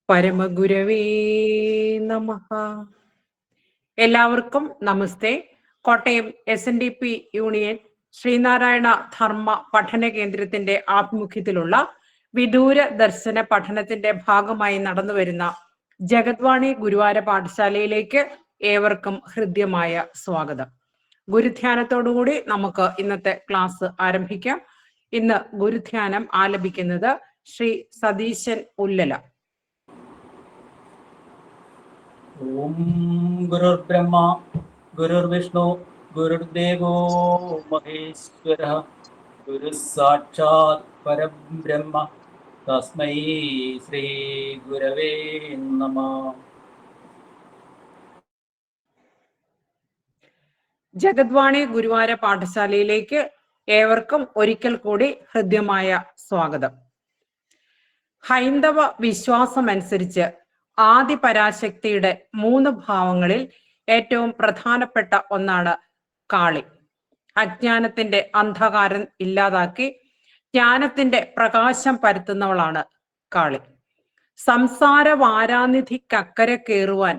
പരമഗുരവേ നമഃ. എല്ലാവർക്കും നമസ്തേ. Kottayam SNDP union Sreenarayana ധർമ്മ പഠന കേന്ദ്രത്തിന്റെ ആഭിമുഖ്യത്തിലുള്ള വിദൂര ദർശന പഠനത്തിന്റെ ഭാഗമായി നടന്നുവരുന്ന ജഗദ്വാണി ഗുരുവാര പാഠശാലയിലേക്ക് ഏവർക്കും ഹൃദ്യമായ സ്വാഗതം. ഗുരുധ്യാനത്തോടുകൂടി നമുക്ക് ഇന്നത്തെ ക്ലാസ് ആരംഭിക്കാം. ഇന്ന് ഗുരുധ്യാനം ആലപിക്കുന്നത് ശ്രീ സതീശൻ ഉല്ലല. ഓം ഗുരുർബ്രഹ്മ ഗുരുർവിഷ്ണു ഗുരുർദേവോ മഹേശ്വരഃ ഗുരുഃ സാക്ഷാത് പരബ്രഹ്മ തസ്മൈ ശ്രീ ഗുരവേ നമഃ. ജഗദ്വാണി ഗുരുവാര പാഠശാലയിലേക്ക് ഏവർക്കും ഒരിക്കൽ കൂടി ഹൃദ്യമായ സ്വാഗതം. ഹൈന്ദവ വിശ്വാസമനുസരിച്ച് ആദിപരാശക്തിയുടെ 3 ഭാവങ്ങളിൽ ഏറ്റവും പ്രധാനപ്പെട്ട ഒന്നാണ് കാളി. അജ്ഞാനത്തിന്റെ അന്ധകാരം ഇല്ലാതാക്കി ജ്ഞാനത്തിന്റെ പ്രകാശം പരത്തുന്നവളാണ് കാളി. സംസാര വാരാനിധിക്കക്കരെ കയറുവാൻ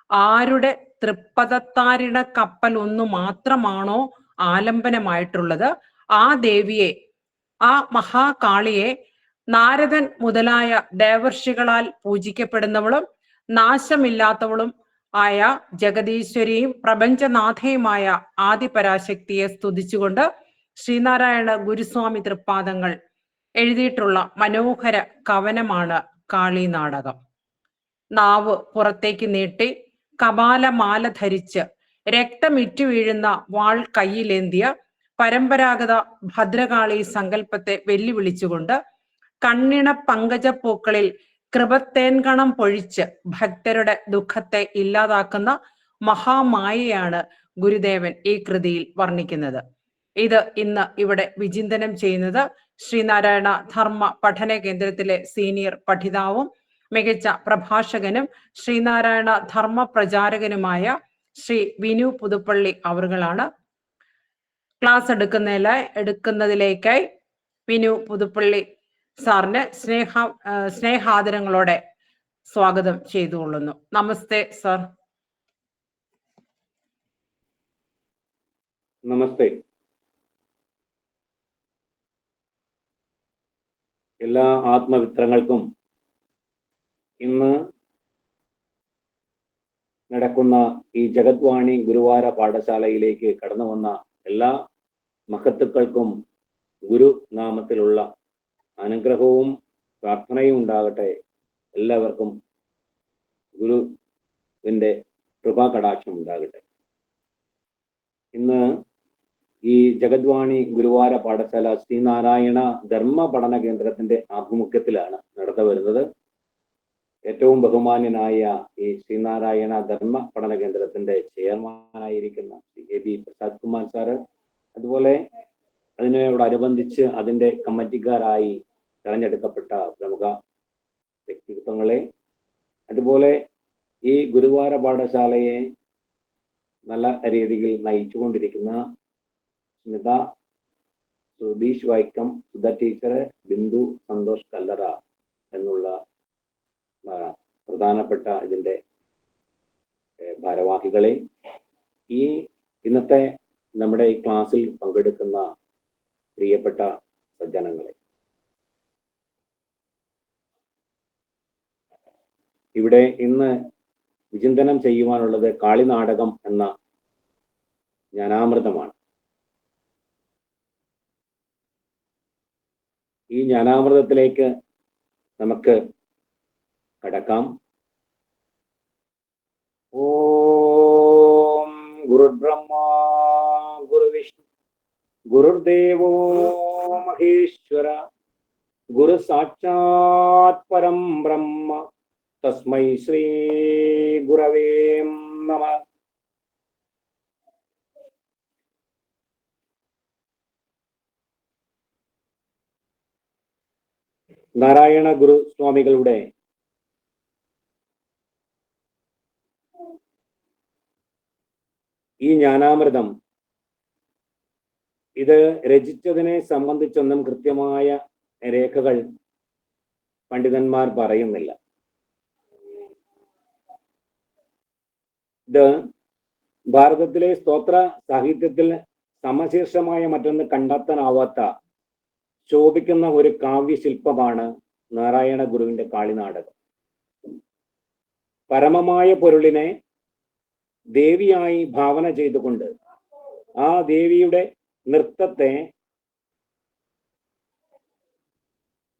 ആരുടെ തൃപ്പദത്താരിണ കപ്പൽ ഒന്നു മാത്രമാണോ ആലംബനമായിട്ടുള്ളത്, ആ ദേവിയെ, ആ മഹാകാളിയെ നാരദൻ മുതലായ ദേവർഷികളാൽ പൂജിക്കപ്പെടുന്നവളും നാശമില്ലാത്തവളും ആയ ജഗദീശ്വരിയും പ്രപഞ്ചനാഥയുമായ ആദിപരാശക്തിയെ സ്തുതിച്ചുകൊണ്ട് ശ്രീനാരായണ ഗുരുസ്വാമി തൃപ്പാദങ്ങൾ എഴുതിയിട്ടുള്ള മനോഹര കവനമാണ് കാളി നാടകം. നാവ് പുറത്തേക്ക് നീട്ടി കപാലമാല ധരിച്ച് രക്തമിറ്റു വീഴുന്ന വാൾ കയ്യിലേന്തിയ പരമ്പരാഗത ഭദ്രകാളി സങ്കല്പത്തെ വെല്ലുവിളിച്ചുകൊണ്ട് കണ്ണിണ പങ്കജപ്പൂക്കളിൽ കൃപത്തേൻകണം പൊഴിച്ച് ഭക്തരുടെ ദുഃഖത്തെ ഇല്ലാതാക്കുന്ന മഹാമായയാണ് ഗുരുദേവൻ ഈ കൃതിയിൽ വർണ്ണിക്കുന്നത്. ഇത് ഇന്ന് ഇവിടെ വിചിന്തനം ചെയ്യുന്നത് ശ്രീനാരായണ ധർമ്മ പഠന കേന്ദ്രത്തിലെ സീനിയർ പഠിതാവും മികച്ച പ്രഭാഷകനും ശ്രീനാരായണ ധർമ്മ പ്രചാരകനുമായ ശ്രീ വിനു പുതുപ്പള്ളി അവറുകളാണ്. ക്ലാസ് എടുക്കുന്നതിലേക്കായി വിനു പുതുപ്പള്ളി സാറിന് സ്നേഹാദരങ്ങളോടെ സ്വാഗതം ചെയ്തുകൊള്ളുന്നു. നമസ്തേ സർ. നമസ്തേ. എല്ലാ ആത്മമിത്രങ്ങൾക്കും ഇന്ന് നടക്കുന്ന ഈ ജഗദ്വാണി ഗുരുവാര പാഠശാലയിലേക്ക് കടന്നു വന്ന എല്ലാ മഹത്തുക്കൾക്കും ഗുരുനാമത്തിലുള്ള അനുഗ്രഹവും പ്രാർത്ഥനയും ഉണ്ടാകട്ടെ. എല്ലാവർക്കും ഗുരുവിൻ്റെ കൃപാകടാക്ഷം ഉണ്ടാകട്ടെ. ഇന്ന് ഈ ജഗദ്വാണി ഗുരുവാര പാഠശാല ശ്രീനാരായണ ധർമ്മ പഠന കേന്ദ്രത്തിന്റെ ആഭിമുഖ്യത്തിലാണ് നടന്നു വരുന്നത്. ഏറ്റവും ബഹുമാന്യനായ ഈ ശ്രീനാരായണ ധർമ്മ പഠന കേന്ദ്രത്തിന്റെ ചെയർമാനായിരിക്കുന്ന ശ്രീ AB പ്രസാദ് കുമാർ സാറ്, അതുപോലെ അതിനോടനുബന്ധിച്ച് അതിന്റെ കമ്മിറ്റിക്കാരായി തെരഞ്ഞെടുക്കപ്പെട്ട പ്രമുഖ വ്യക്തിത്വങ്ങളെ, അതുപോലെ ഈ ഗുരുവാര പാഠശാലയെ നല്ല രീതിയിൽ നയിച്ചുകൊണ്ടിരിക്കുന്ന സ്മിത, സുധീഷ് വൈക്കം, സുധ ടീച്ചർ, ബിന്ദു സന്തോഷ് കല്ലറ എന്നുള്ള പ്രധാനപ്പെട്ട ഇതിൻ്റെ ഭാരവാഹികളെ, ഈ ഇന്നത്തെ നമ്മുടെ ഈ ക്ലാസ്സിൽ പങ്കെടുക്കുന്ന പ്രിയപ്പെട്ട സജ്ജനങ്ങളെ, ഇവിടെ ഇന്ന് വിചിന്തനം ചെയ്യുവാനുള്ളത് കാളിനാടകം എന്ന ജ്ഞാനാമൃതമാണ്. ഈ ജ്ഞാനാമൃതത്തിലേക്ക് നമുക്ക് കടക്കാം. ഓം ഗുരുർബ്രഹ്മ ഗുരുവിഷ്ണു ഗുരുർദേവോ മഹേശ്വര ഗുരു സാക്ഷാത് പരം ബ്രഹ്മ തസ്മൈ ശ്രീ ഗുരവേ നമഃ. നാരായണ ഗുരു സ്വാമികളുടെ ഈ ജ്ഞാനാമൃതം ഇത് രചിച്ചതിനെ സംബന്ധിച്ചൊന്നും കൃത്യമായ രേഖകൾ പണ്ഡിതന്മാർ പറയുന്നില്ല. ഇത് ഭാരതത്തിലെ സ്തോത്ര സാഹിത്യത്തിൽ സമശീർഷമായ മറ്റൊന്ന് കണ്ടെത്താനാവാത്ത ശോഭിക്കുന്ന ഒരു കാവ്യശില്പമാണ് നാരായണ ഗുരുവിന്റെ കാളിനാടകം. പരമമായ പൊരുളിനെ ദേവിയായി ഭാവന ചെയ്തുകൊണ്ട് ആ ദേവിയുടെ നൃത്തത്തെ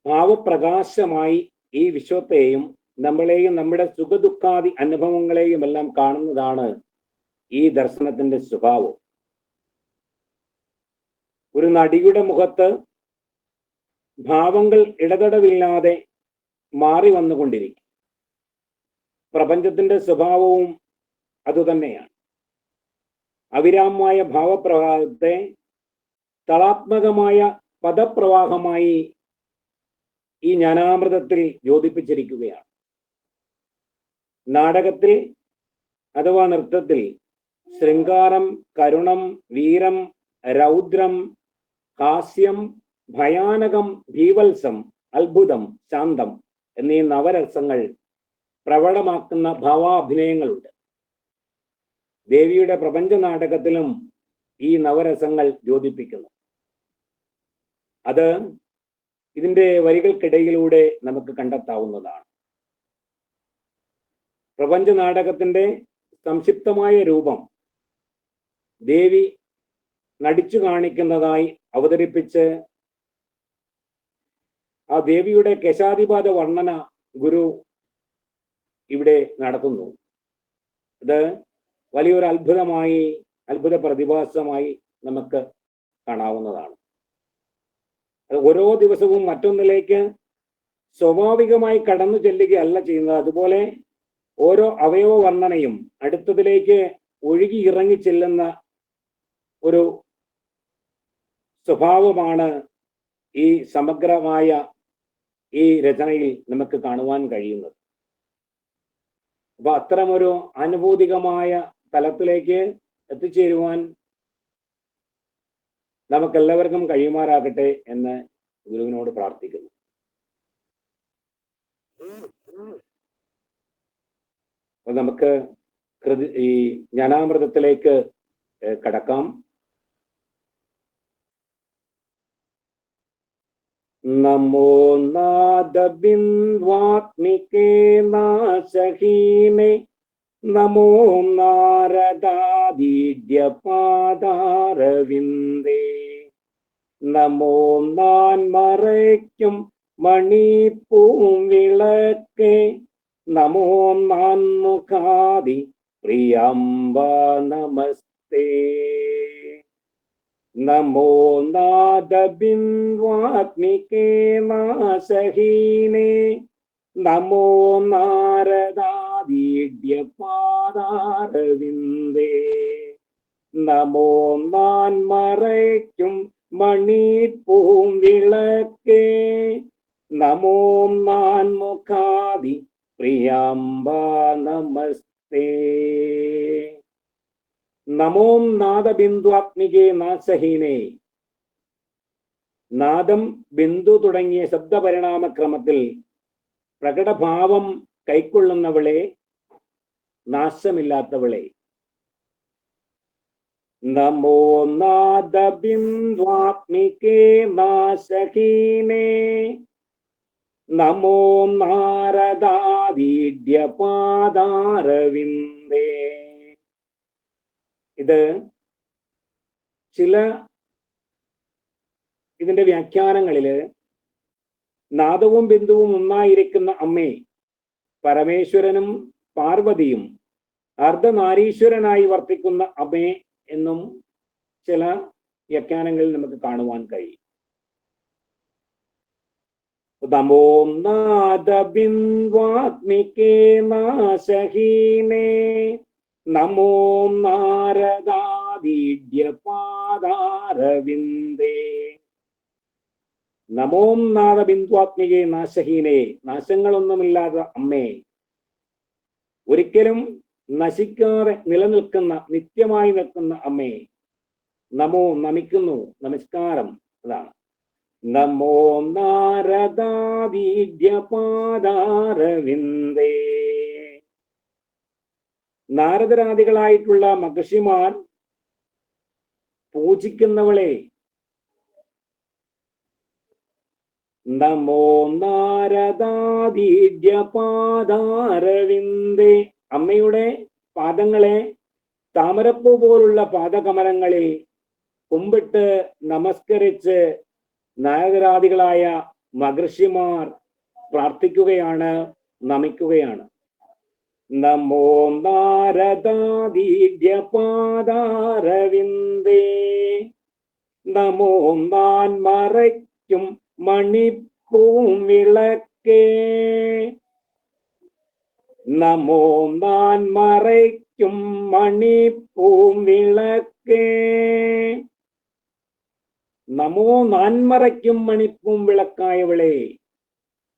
ഭാവപ്രകാശമായി ഈ വിശ്വത്തെയും നമ്മളെയും നമ്മുടെ സുഖദുഃഖാദി അനുഭവങ്ങളെയും എല്ലാം കാണുന്നതാണ് ഈ ദർശനത്തിന്റെ സ്വഭാവം. ഒരു നടിയുടെ മുഖത്ത് ഭാവങ്ങൾ ഇടതടവില്ലാതെ മാറി വന്നുകൊണ്ടിരിക്കും. പ്രപഞ്ചത്തിന്റെ സ്വഭാവവും അതുതന്നെയാണ്. അവിരാമമായ ഭാവപ്രവാഹത്തെ തളാത്മകമായ പദപ്രവാഹമായി ഈ ജ്ഞാനാമൃതത്തിൽ യോജിപ്പിച്ചിരിക്കുകയാണ്. നാടകത്തിൽ അഥവാ നൃത്തത്തിൽ ശൃംഗാരം, കരുണം, വീരം, രൗദ്രം, ഹാസ്യം, ഭയാനകം, ഭീവത്സം, അത്ഭുതം, ശാന്തം എന്നീ നവരസങ്ങൾ പ്രകടമാക്കുന്ന ഭാവാഭിനയങ്ങളുണ്ട്. ദേവിയുടെ പ്രപഞ്ച നാടകത്തിലും ഈ നവരസങ്ങൾ യോജിപ്പിക്കുന്നു. അത് ഇതിന്റെ വരികൾക്കിടയിലൂടെ നമുക്ക് കണ്ടെത്താവുന്നതാണ്. പ്രപഞ്ച നാടകത്തിന്റെ സംക്ഷിപ്തമായ രൂപം ദേവി നടിച്ചു കാണിക്കുന്നതായി അവതരിപ്പിച്ച് ആ ദേവിയുടെ കേശാധിപാത വർണ്ണന ഗുരു ഇവിടെ നടത്തുന്നു. ഇത് വലിയൊരു അത്ഭുത പ്രതിഭാസമായി നമുക്ക് കാണാവുന്നതാണ്. അത് ഓരോ ദിവസവും മറ്റൊന്നിലേക്ക് സ്വാഭാവികമായി കടന്നു ചെല്ലുകയല്ല ചെയ്യുന്നത്. അതുപോലെ ഓരോ അവയവ വർണ്ണനയും അടുത്തതിലേക്ക് ഒഴുകി ഇറങ്ങി ചെല്ലുന്ന ഒരു സ്വഭാവമാണ് ഈ സമഗ്രമായ ഈ രചനയിൽ നമുക്ക് കാണുവാൻ കഴിയുന്നത്. അപ്പൊ അത്തരമൊരു അനുഭൂതികമായ തലത്തിലേക്ക് എത്തിച്ചേരുവാൻ നമുക്കെല്ലാവർക്കും കഴിയുമാറാകട്ടെ എന്ന് ഗുരുവിനോട് പ്രാർത്ഥിക്കുന്നു. അപ്പൊ നമുക്ക് ഈ ജ്ഞാനാമൃതത്തിലേക്ക് കടക്കാം. നമോ നാദബിന്ദ്വാത്മികേ നാശഹീനേ നമോ നാരദാദീഡ്യപാദാരവിന്ദേ നമോ നാൻ മറയ്ക്കും മണിപ്പൂവിളക്കേ നമോ നാൻ മുഖാദി പ്രിയംബ നമസ്തേ നമോ നാദബിന്ദ്വാത്മികേ നാശഹീനേ നമോ നാരദാദീഡ്യപാദാരവിന്ദേ നമോ നാൻ മറയ്ക്കും മണിപ്പൂവിളക്കേ നമോ നാൻ മുഖാദി പ്രിയംബ നമസ്തേ നമോ നാദബിന്ദ്വാത്മികേ നാശഹീനേ. നാദം, ബിന്ദു തുടങ്ങിയ ശബ്ദപരിണാമക്രമത്തിൽ പ്രകടഭാവം കൈക്കൊള്ളുന്നവളെ, നാശമില്ലാത്തവളെ. നമോ നാദബിന്ദ്വാത്മികേ നാശഹീനേ നമോ നാരദാദീഡ്യപാദാരവിന്ദേ. ഇത് ഇതിന്റെ വ്യാഖ്യാനങ്ങളില് നാദവും ബിന്ദുവും ഒന്നായിരിക്കുന്ന അമ്മേ, പരമേശ്വരനും പാർവതിയും അർദ്ധനാരീശ്വരനായി വർത്തിക്കുന്ന അമ്മേ എന്നും ചില വ്യാഖ്യാനങ്ങളിൽ നമുക്ക് കാണുവാൻ കഴിയും. നമോ നാദബിന്ദ്വാത്മികേ നാശഹീനേ നമോ നാരദാദീഡ്യപാദാരവിന്ദേ നമോ നാദബിന്ദ്വാത്മികേ നാശഹീനേ. നാശങ്ങളൊന്നുമില്ലാത്ത അമ്മേ, ഒരിക്കലും നശിക്കാതെ നിലനിൽക്കുന്ന, നിത്യമായി നിൽക്കുന്ന അമ്മേ, നമോ, നമിക്കുന്നു, നമസ്കാരം. അതാണ് നമോ നാരദാദീഢ്യപാദാരവിന്ദേ. നാരദരാദികളായിട്ടുള്ള മഹർഷിമാർ പൂജിക്കുന്നവളെ നമോ നാരദാദീഢ്യപാദാരവിന്ദേ. അമ്മയുടെ പാദങ്ങളെ താമരപ്പൂ പോലുള്ള പാദകമലങ്ങളിൽ കുമ്പിട്ട് നമസ്കരിച്ച് നാരദരാദികളായ മഹർഷിമാർ പ്രാർത്ഥിക്കുകയാണ്, നമിക്കുകയാണ്. നമോ നാരദാദീഢ്യപാദാരവിന്ദേ. നമോ നാൻമറയ്ക്കും മണിപ്പൂവിളക്കേ. നമോ നാൻമറയ്ക്കും മണിപ്പൂവിളക്കേ. നമോ നാൻമറയ്ക്കും മണിപ്പൂം വിളക്കായവളെ.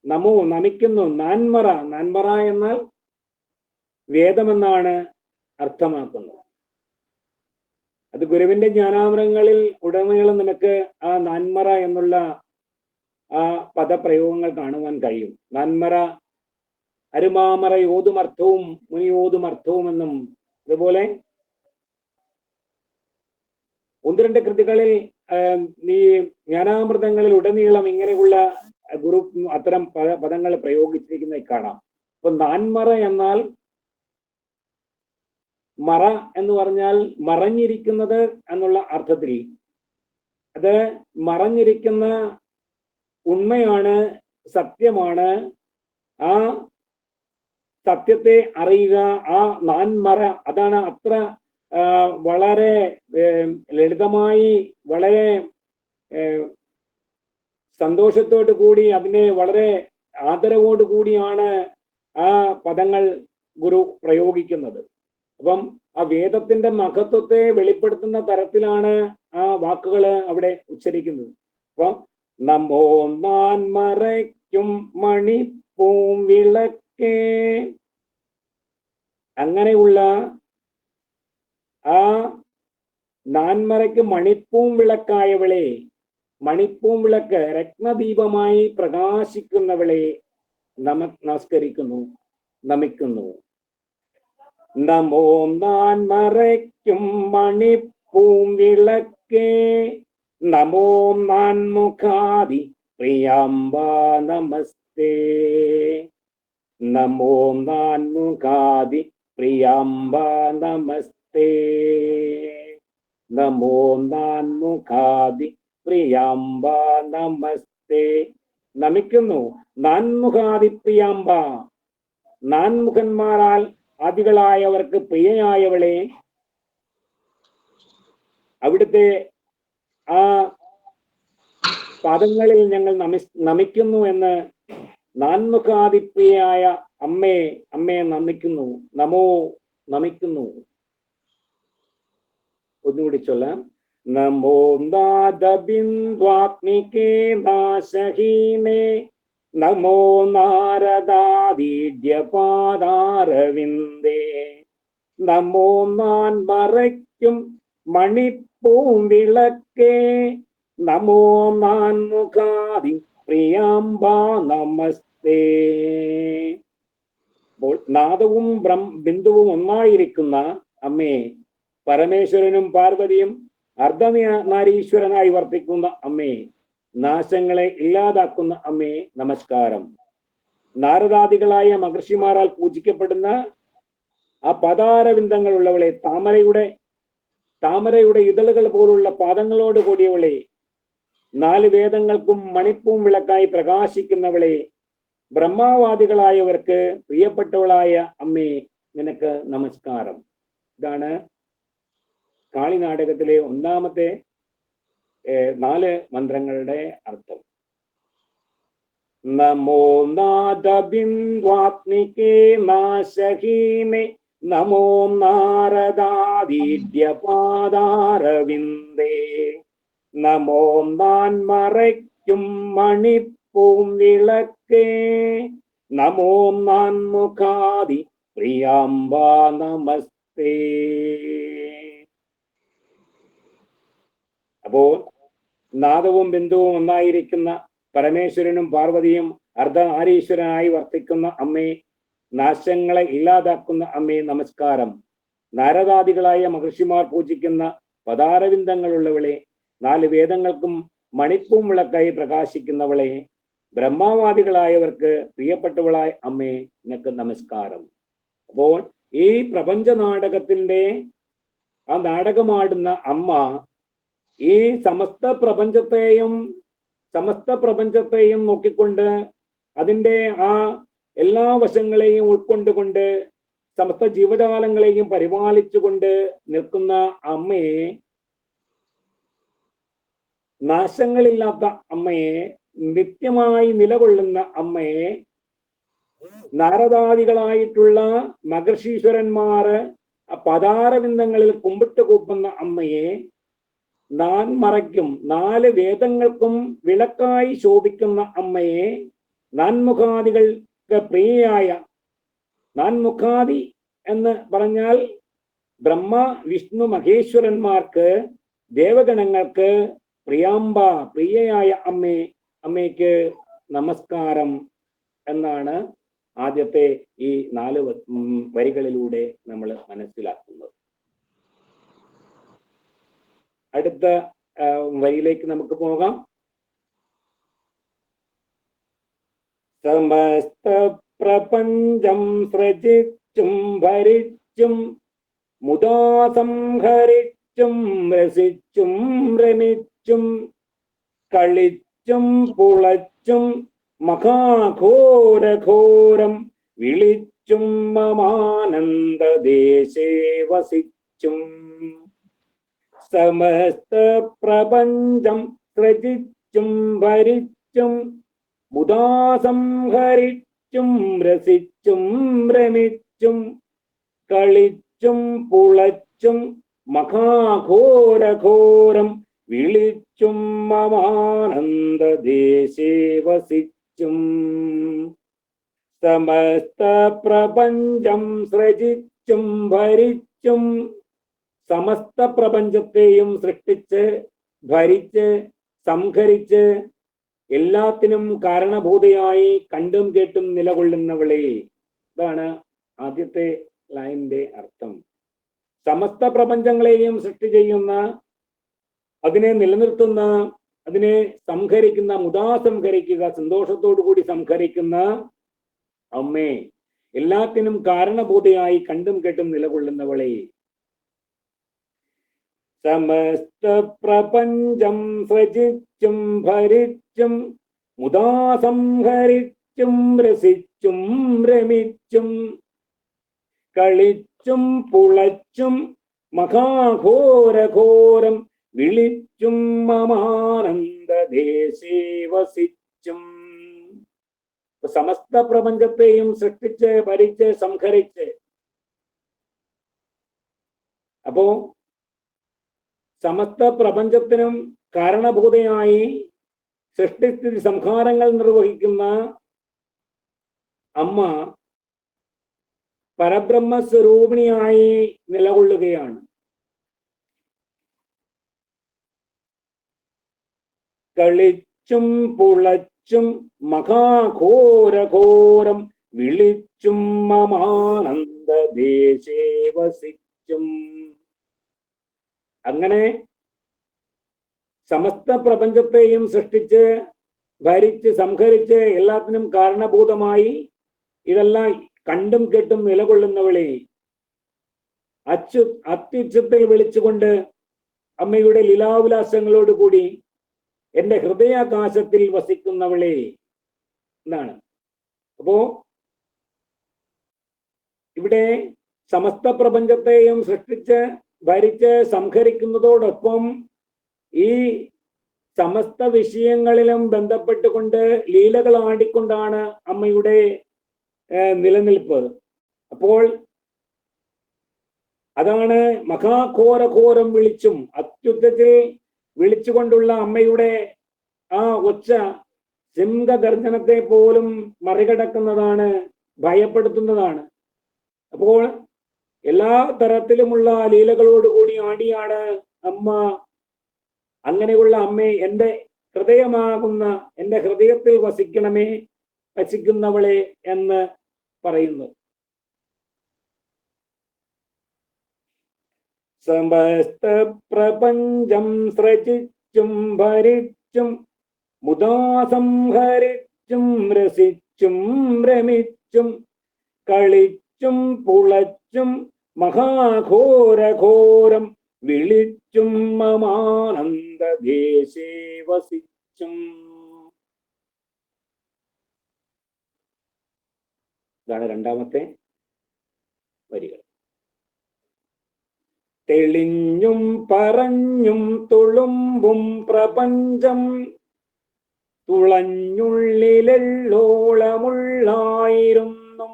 നമോ നമിക്കുന്നു. നാൻമറ, നാൻമറ എന്നാൽ വേദമെന്നാണ് അർത്ഥമാക്കുന്നത്. അത് ഗുരുവിന്റെ ജ്ഞാനാമൃതങ്ങളിൽ ഉടനീളം നമുക്ക് ആ നാൻമറ എന്നുള്ള ആ പദപ്രയോഗങ്ങൾ കാണുവാൻ കഴിയും. നാൻമറ അരുമാമറ യോതുമർത്ഥവും മുനിയോതുമർത്ഥവും എന്നും, അതുപോലെ ഒന്ന് രണ്ട് കൃതികളിൽ ഈ ജ്ഞാനാമൃതങ്ങളിൽ ഉടനീളം ഇങ്ങനെയുള്ള ഗുരു അത്തരം പദങ്ങൾ പ്രയോഗിച്ചിരിക്കുന്നത് കാണാം. അപ്പൊ നാൻമറ എന്നാൽ, മറ എന്ന് പറഞ്ഞാൽ മറഞ്ഞിരിക്കുന്നത് എന്നുള്ള അർത്ഥത്തിൽ, അത് മറഞ്ഞിരിക്കുന്ന ഉണ്മയാണ്, സത്യമാണ്. ആ സത്യത്തെ അറിയുക, ആ നാൻമറ, അതാണ് അത്ര വളരെ ലളിതമായി, വളരെ സന്തോഷത്തോടു കൂടി, അതിനെ വളരെ ആദരവോടു കൂടിയാണ് ആ പദങ്ങൾ ഗുരു പ്രയോഗിക്കുന്നത്. അപ്പം ആ വേദത്തിന്റെ മഹത്വത്തെ വെളിപ്പെടുത്തുന്ന തരത്തിലാണ് ആ വാക്കുകൾ അവിടെ ഉച്ചരിക്കുന്നത്. അപ്പം നമോ നാൻമറയ്ക്കും മണിപ്പൂം വിളക്കേ. അങ്ങനെയുള്ള ആ നാൻമറയ്ക്ക് മണിപ്പൂം വിളക്കായവളെ, മണിപ്പൂം വിളക്ക് രത്നദീപമായി പ്രകാശിക്കുന്നവളെ നമസ്കരിക്കുന്നു, നമിക്കുന്നു. നമോ നാൻമറയ്ക്കും മണിപ്പൂം വിളക്കേ. നമോ നാൻമുഖാദി പ്രിയാംബ നമസ്തേ. നമോ നാൻമുഖാദി പ്രിയാംബ നമസ്തേ. നമോ നാൻമുഖാദി പ്രിയാംബ നമസ്തേ. നമിക്കുന്നു. നാൻമുഖാദി പ്രിയാംബ, നാൻമുഖന്മാരാൽ ആദികളായവർക്ക് പ്രിയയായവളെ, അവിടുത്തെ ആ പാദങ്ങളിൽ ഞങ്ങൾ നമിക്കുന്നു എന്ന് നാൻമുഖാദിപ്രിയായ അമ്മയെ നമിക്കുന്നു. നമോ, നമിക്കുന്നു. ഒന്നുകൂടി ചൊല്ലാം. നമോ നാദബിന്ദുവാത്മികേ നാശഹീനേ. നമോ നാരദാദീഢ്യപാദാരവിന്ദേ. നമോ നാൻമറയ്ക്കും മണിപ്പൂം വിളക്കേ. നമോ നാൻമുഖാദി പ്രിയാംബ നമസ്തേ. അപ്പോൾ നാദവും ബിന്ദുവും ഒന്നായിരിക്കുന്ന അമ്മേ, പരമേശ്വരനും പാർവതിയും അർദ്ധനാരീശ്വരനായി വർത്തിക്കുന്ന അമ്മേ, നാശങ്ങളെ ഇല്ലാതാക്കുന്ന അമ്മേ, നമസ്കാരം. നാരദാദികളായ മഹർഷിമാരാൽ പൂജിക്കപ്പെടുന്ന ആ പദാരവിന്ദങ്ങളുള്ളവളെ, താമരയുടെ ഇതളുകൾ പോലുള്ള പാദങ്ങളോട് കൂടിയവളെ, 4 വേദങ്ങൾക്കും മണിപ്പൂം വിളക്കായി പ്രകാശിക്കുന്നവളെ, ബ്രഹ്മവാദികളായവർക്ക് പ്രിയപ്പെട്ടവളായ അമ്മേ, നിനക്ക് നമസ്കാരം. ഇതാണ് കാളി നാടകത്തിലെ ഒന്നാമത്തെ 4 മന്ത്രങ്ങളുടെ അർത്ഥം. നമോ നാദബിന്ദുവാത്മികേ നാശഹീനേ. നമോ നാരദാദീഢ്യപാദാരവിന്ദേ. നമോ നാൻമറയ്ക്കും മണിപ്പൂം വിളക്കേ. നമോ നാൻമുഖാദി പ്രിയാംബ നമസ്തേ. അപ്പോൾ നാദവും ബിന്ദുവും ഒന്നായിരിക്കുന്ന പരമേശ്വരനും പാർവതിയും അർദ്ധനാരീശ്വരനായി വർത്തിക്കുന്ന അമ്മേ, നാശങ്ങളെ ഇല്ലാതാക്കുന്ന അമ്മേ നമസ്കാരം. നാരദാദികളായ മഹർഷിമാർ പൂജിക്കുന്ന പദാരവിന്ദങ്ങളുള്ളവളെ, 4 വേദങ്ങൾക്കും മണിപ്പൂം വിളക്കായി പ്രകാശിക്കുന്നവളെ, ബ്രഹ്മവാദികളായവർക്ക് പ്രിയപ്പെട്ടവളായ അമ്മേ നിനക്ക് നമസ്കാരം. അപ്പോൾ ഈ പ്രപഞ്ച നാടകത്തിന്റെ ആ നാടകമാടുന്ന അമ്മ ഈ സമസ്ത പ്രപഞ്ചത്തെയും നോക്കിക്കൊണ്ട് അതിൻ്റെ ആ എല്ലാ വശങ്ങളെയും ഉൾക്കൊണ്ടുകൊണ്ട് സമസ്ത ജീവജാലങ്ങളെയും പരിപാലിച്ചുകൊണ്ട് നിൽക്കുന്ന അമ്മയെ, നാശങ്ങളില്ലാത്ത അമ്മയെ, നിത്യമായി നിലകൊള്ളുന്ന അമ്മയെ, നാരദാദികളായിട്ടുള്ള മഹർഷീശ്വരന്മാര് പദാരവിന്ദങ്ങളിൽ കുമ്പിട്ട് കൂപ്പുന്ന അമ്മയെ, നാൻ മറയ്ക്കും 4 വേദങ്ങൾക്കും വിളക്കായി ശോഭിക്കുന്ന അമ്മയെ, നാൻമുഖാദികൾക്ക് പ്രിയയായ, നാൻമുഖാദി എന്ന് പറഞ്ഞാൽ ബ്രഹ്മ വിഷ്ണു മഹേശ്വരന്മാർക്ക്, ദേവഗണങ്ങൾക്ക് പ്രിയയായ അമ്മയ്ക്ക് നമസ്കാരം എന്നാണ് ആദ്യത്തെ ഈ 4 വരികളിലൂടെ നമ്മൾ മനസ്സിലാക്കുന്നത്. അടുത്ത വരിയിലേക്ക് നമുക്ക് പോകാം. സമസ്ത പ്രപഞ്ചം സൃജിച്ചും ഭരിച്ചും മുദാ സംഹരിച്ചും രസിച്ചും രമിച്ചും കളിച്ചും പുളച്ചും മഹാഘോരഘോരം വിളിച്ചും മമാനന്ദദേശേ വസിച്ചും. സമസ്ത പ്രപഞ്ചം സൃജിച്ചും ഭരിച്ചും മുദാ സംഹരിച്ചും രസിച്ചും രമിച്ചും കളിച്ചും പുളച്ചും മഹാഘോരഘോരം വിളിച്ചും മമാനന്ദദേശേ വസിച്ചും. സമസ്ത പ്രപഞ്ചം സൃജിച്ചും ഭരിച്ചും, സമസ്ത പ്രപഞ്ചത്തെയും സൃഷ്ടിച്ച് ഭരിച്ച് സംഹരിച്ച് എല്ലാത്തിനും കാരണഭൂതയായി കണ്ടും കേട്ടും നിലകൊള്ളുന്നവളെ. ഇതാണ് ആദ്യത്തെ ലൈനിന്റെ അർത്ഥം. സമസ്ത പ്രപഞ്ചങ്ങളെയും സൃഷ്ടി ചെയ്യുന്ന, അതിനെ നിലനിർത്തുന്ന, അതിനെ സംഹരിക്കുന്ന, മുദാ സംഹരിക്കുക, സന്തോഷത്തോടു കൂടി സംഹരിക്കുന്ന അമ്മേ, എല്ലാത്തിനും കാരണഭൂതയായി കണ്ടും കേട്ടും നിലകൊള്ളുന്നവളെ. സമസ്ത പ്രപഞ്ചം സൃജിച്ചും ഭരിച്ചും മുദാ സംഹരിച്ചും രസിച്ചും രമിച്ചും കളിച്ചും പുളച്ചും മഹാഘോരഘോരം വിളിച്ചും മമാനന്ദദേശേ വസിച്ചും. സമസ്ത പ്രപഞ്ചത്തെയും സൃഷ്ടിച്ച് ഭരിച്ച് സംഹരിച്ച്, അപ്പോ സമസ്ത പ്രപഞ്ചത്തിനും കാരണഭൂതയായി സൃഷ്ടിസ്ഥിതി സംഹാരങ്ങൾ നിർവഹിക്കുന്ന അമ്മ പരബ്രഹ്മസ്വരൂപിണിയായി നിലകൊള്ളുകയാണ്. കളിച്ചും പുളച്ചും മഹാഘോരഘോരം വിളിച്ചും മമാനന്ദദേശേ വസിച്ചും. അങ്ങനെ സമസ്ത പ്രപഞ്ചത്തെയും സൃഷ്ടിച്ച് ഭരിച്ച് സംഹരിച്ച് എല്ലാത്തിനും കാരണഭൂതമായി ഇതെല്ലാം കണ്ടും കേട്ടും നിലകൊള്ളുന്നവളെ, അത്യുച്ചത്തിൽ വിളിച്ചുകൊണ്ട് അമ്മയുടെ ലീലാവിലാസങ്ങളോടുകൂടി എന്റെ ഹൃദയാകാശത്തിൽ വസിക്കുന്നവളെ എന്നാണ്. അപ്പോ ഇവിടെ സമസ്ത പ്രപഞ്ചത്തെയും സൃഷ്ടിച്ച് ഭരിച്ച് സംഹരിക്കുന്നതോടൊപ്പം ഈ സമസ്ത വിഷയങ്ങളിലും ബന്ധപ്പെട്ടുകൊണ്ട് ലീലകൾ ആടിക്കൊണ്ടാണ് അമ്മയുടെ നിലനിൽപ്പ്. അപ്പോൾ അതാണ് മഹാഘോരഘോരം വിളിച്ചും, അത്യുച്ചത്തിൽ വിളിച്ചുകൊണ്ടുള്ള അമ്മയുടെ ആ ഒച്ച സിംഹഗർജനത്തെ പോലും മറികടക്കുന്നതാണ്, ഭയപ്പെടുത്തുന്നതാണ്. അപ്പോൾ എല്ലാ തരത്തിലുമുള്ള ലീലകളോടുകൂടി ആടിയാണ് അമ്മ അങ്ങനെയുള്ള അമ്മേ, എൻ്റെ ഹൃദയമാകുന്ന, എൻ്റെ ഹൃദയത്തിൽ വസിക്കുന്നവളെ എന്ന് പറയുന്നു. സമസ്ത പ്രപഞ്ചം സൃജിച്ചും ഭരിച്ചും മുദാ സംഹരിച്ചും രസിച്ചും രമിച്ചും കളിച്ചും പുളച്ചും മഹാഘോരഘോരം വിളിച്ചും മമാനന്ദദേശേ വസിച്ചും. ഇതാണ് രണ്ടാമത്തെ വരികൾ. തെളിഞ്ഞും പറഞ്ഞും തുളുമ്പും പ്രപഞ്ചം തുളഞ്ഞുള്ളിലെള്ളോളമുള്ളായിരുന്നും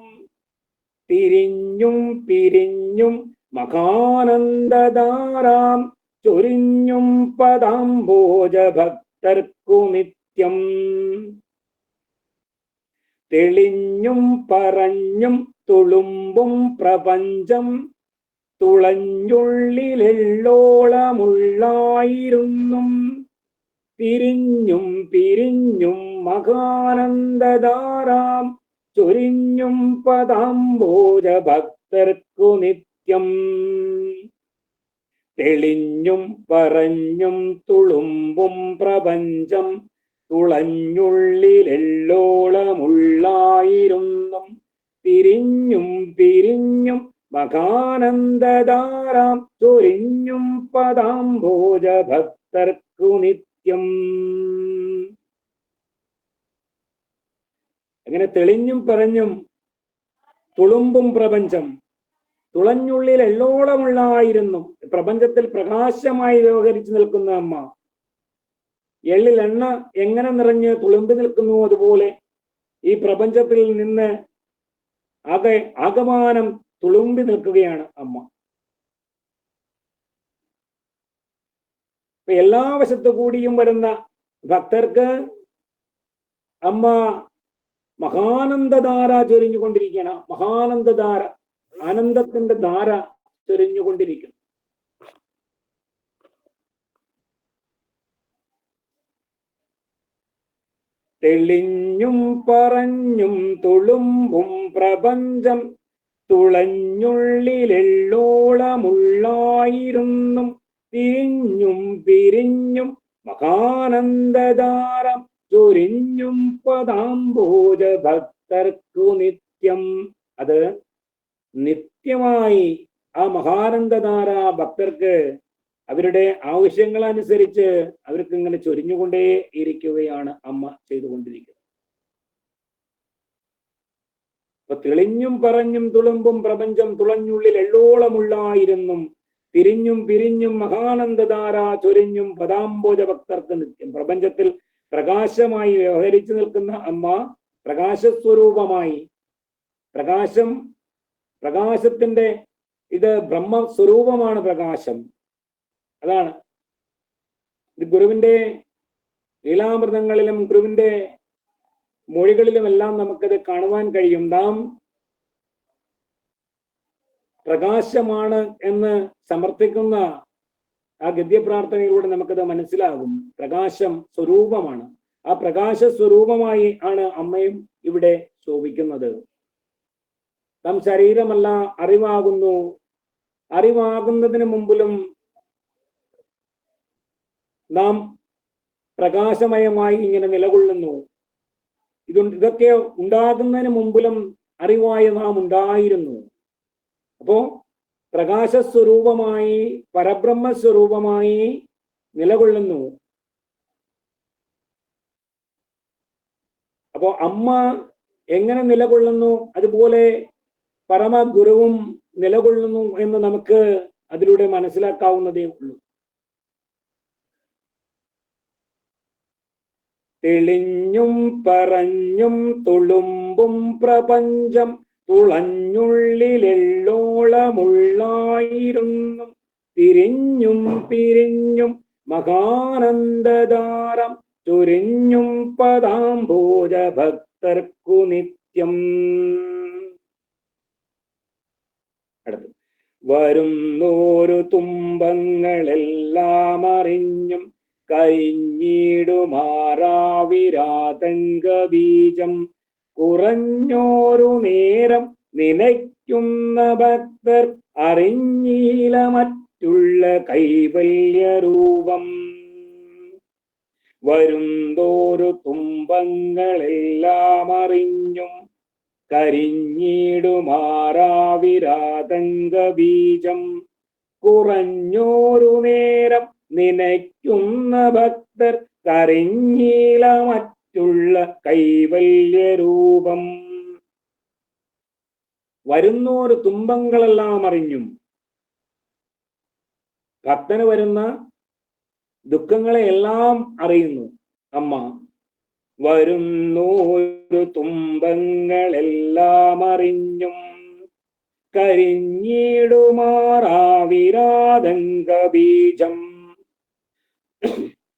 തിരിഞ്ഞും പിരിഞ്ഞും മഹാനന്ദധാരാം ചൊരിഞ്ഞും പദാംബോജ ഭക്തർക്കു നിത്യം. തെളിഞ്ഞും പറഞ്ഞും തുളുമ്പും പ്രപഞ്ചം തുളഞ്ഞുള്ളിലെള്ളോളമുള്ളായിരുന്നും തിരിഞ്ഞും പിരിഞ്ഞും മഹാനന്ദധാരാം ചൊരിഞ്ഞും പദാംബോജ ഭക്തർക്കു നിത്യം. തെളിഞ്ഞും പറഞ്ഞും തുളുമ്പും പ്രപഞ്ചം തുളഞ്ഞുള്ളിലെള്ളോളമുള്ളായിരുന്നും തിരിഞ്ഞും പിരിഞ്ഞും മഹാനന്ദധാരാം ചൊരിഞ്ഞും പദാംബോജ ഭക്തർക്കു നിത്യം. അങ്ങനെ തെളിഞ്ഞും പറഞ്ഞും തുളുമ്പും പ്രപഞ്ചം തുളഞ്ഞുള്ളിൽ എള്ളോളമുള്ളായിരുന്നു. പ്രപഞ്ചത്തിൽ പ്രകാശമായി വ്യവഹരിച്ചു നിൽക്കുന്ന അമ്മ, എള്ളിൽ എണ്ണ എങ്ങനെ നിറഞ്ഞ് തുളുമ്പി നിൽക്കുന്നു അതുപോലെ ഈ പ്രപഞ്ചത്തിൽ നിന്ന് ആകമാനം തുളുമ്പി നിൽക്കുകയാണ് അമ്മ. എല്ലാ വശത്തു കൂടിയും വരുന്ന ഭക്തർക്ക് അമ്മ മഹാനന്ദധാര ചൊരിഞ്ഞുകൊണ്ടിരിക്കുകയാണ്. മഹാനന്ദധാര, ആനന്ദത്തിന്റെ ധാര ചൊരിഞ്ഞുകൊണ്ടിരിക്കുന്നു. തെളിഞ്ഞും പറഞ്ഞും തുളുമ്പും പ്രപഞ്ചം തുളഞ്ഞുള്ളിലെള്ളോളമുള്ളായിരുന്നും തിരിഞ്ഞും പിരിഞ്ഞും മഹാനന്ദധാരം ചൊരിഞ്ഞും പദാംബോജ ഭക്തർക്കു നിത്യം. അത് നിത്യമായി ആ മഹാനന്ദധാര ഭക്തർക്ക് അവരുടെ ആവശ്യങ്ങളനുസരിച്ച് അവർക്ക് ഇങ്ങനെ ചൊരിഞ്ഞുകൊണ്ടേ ഇരിക്കുകയാണ് അമ്മ ചെയ്തുകൊണ്ടിരിക്കുന്നത്. അപ്പൊ തെളിഞ്ഞും പറഞ്ഞും തുളുമ്പും പ്രപഞ്ചം തുളഞ്ഞുള്ളിൽ എള്ളോളമുള്ളായിരുന്നും തിരിഞ്ഞും പിരിഞ്ഞും മഹാനന്ദധാര ചൊരിഞ്ഞും പദാംബോജ ഭക്തർക്ക് നിത്യം. പ്രപഞ്ചത്തിൽ പ്രകാശമായി വ്യവഹരിച്ചു നിൽക്കുന്ന അമ്മ പ്രകാശസ്വരൂപമായി, പ്രകാശത്തിന്റെ ഇത് ബ്രഹ്മസ്വരൂപമാണ് പ്രകാശം. അതാണ് ഇത് ഗുരുവിന്റെ ലീലാമൃതങ്ങളിലും ഗുരുവിന്റെ മൊഴികളിലുമെല്ലാം നമുക്കത് കാണുവാൻ കഴിയും. നാം പ്രകാശമാണ് എന്ന് സമർത്ഥിക്കുന്ന ആ ഗദ്യപ്രാർത്ഥനയിലൂടെ നമുക്കത് മനസ്സിലാകും. പ്രകാശം സ്വരൂപമാണ്. ആ പ്രകാശ സ്വരൂപമായി ആണ് അമ്മയും ഇവിടെ ശോഭിക്കുന്നത്. നാം ശരീരമല്ല, അറിവാകുന്നു. അറിവാകുന്നതിന് മുമ്പിലും നാം പ്രകാശമയമായി ഇങ്ങനെ നിലകൊള്ളുന്നു. ഇതൊക്കെ ഉണ്ടാകുന്നതിന് മുമ്പിലും അറിവായി നാം ഉണ്ടായിരുന്നു. അപ്പോ പ്രകാശസ്വരൂപമായി, പരബ്രഹ്മസ്വരൂപമായി നിലകൊള്ളുന്നു. അപ്പോ അമ്മ എങ്ങനെ നിലകൊള്ളുന്നു അതുപോലെ പരമഗുരുവും നിലകൊള്ളുന്നു എന്ന് നമുക്ക് അതിലൂടെ മനസ്സിലാക്കാവുന്നതേ ഉള്ളൂ. തെളിഞ്ഞും പറഞ്ഞും തുളുമ്പും പ്രപഞ്ചം തുളഞ്ഞുള്ളിലെള്ളോളമുള്ളായിരുന്നും തിരിഞ്ഞും പിരിഞ്ഞും മഹാനന്ദധാരം ചൊരിഞ്ഞും പദാംബോജ ഭക്തർക്കു നിത്യം. അടുത്ത് വരുന്നോരു തുമ്പങ്ങളെല്ലാം അറിഞ്ഞും കരിഞ്ഞിടുമാറാവിരാതങ്കബീജം കുറഞ്ഞോരു നേരം നനയ്ക്കുന്ന ഭക്തർ അറിഞ്ഞീല മറ്റുള്ള കൈവല്യരൂപം. വരുന്തോരു തുമ്പങ്ങളെല്ലാം അറിഞ്ഞും കരിഞ്ഞിടുമാറാവിരാതങ്കബീജം കുറഞ്ഞോരു നേരം നനയ്ക്കുന്ന ഭക്തർ കരഞ്ഞീല മറ്റുള്ള കൈവല്യരൂപം. വരുന്നോരു തുമ്പങ്ങളെല്ലാം അറിഞ്ഞും, ഭക്തന് വരുന്ന ദുഃഖങ്ങളെ എല്ലാം അറിയുന്നു അമ്മ. വരുന്നോരു തുമ്പങ്ങളെല്ലാം അറിഞ്ഞും കരിഞ്ഞിടുമാറാവിരാതങ്കബീജം.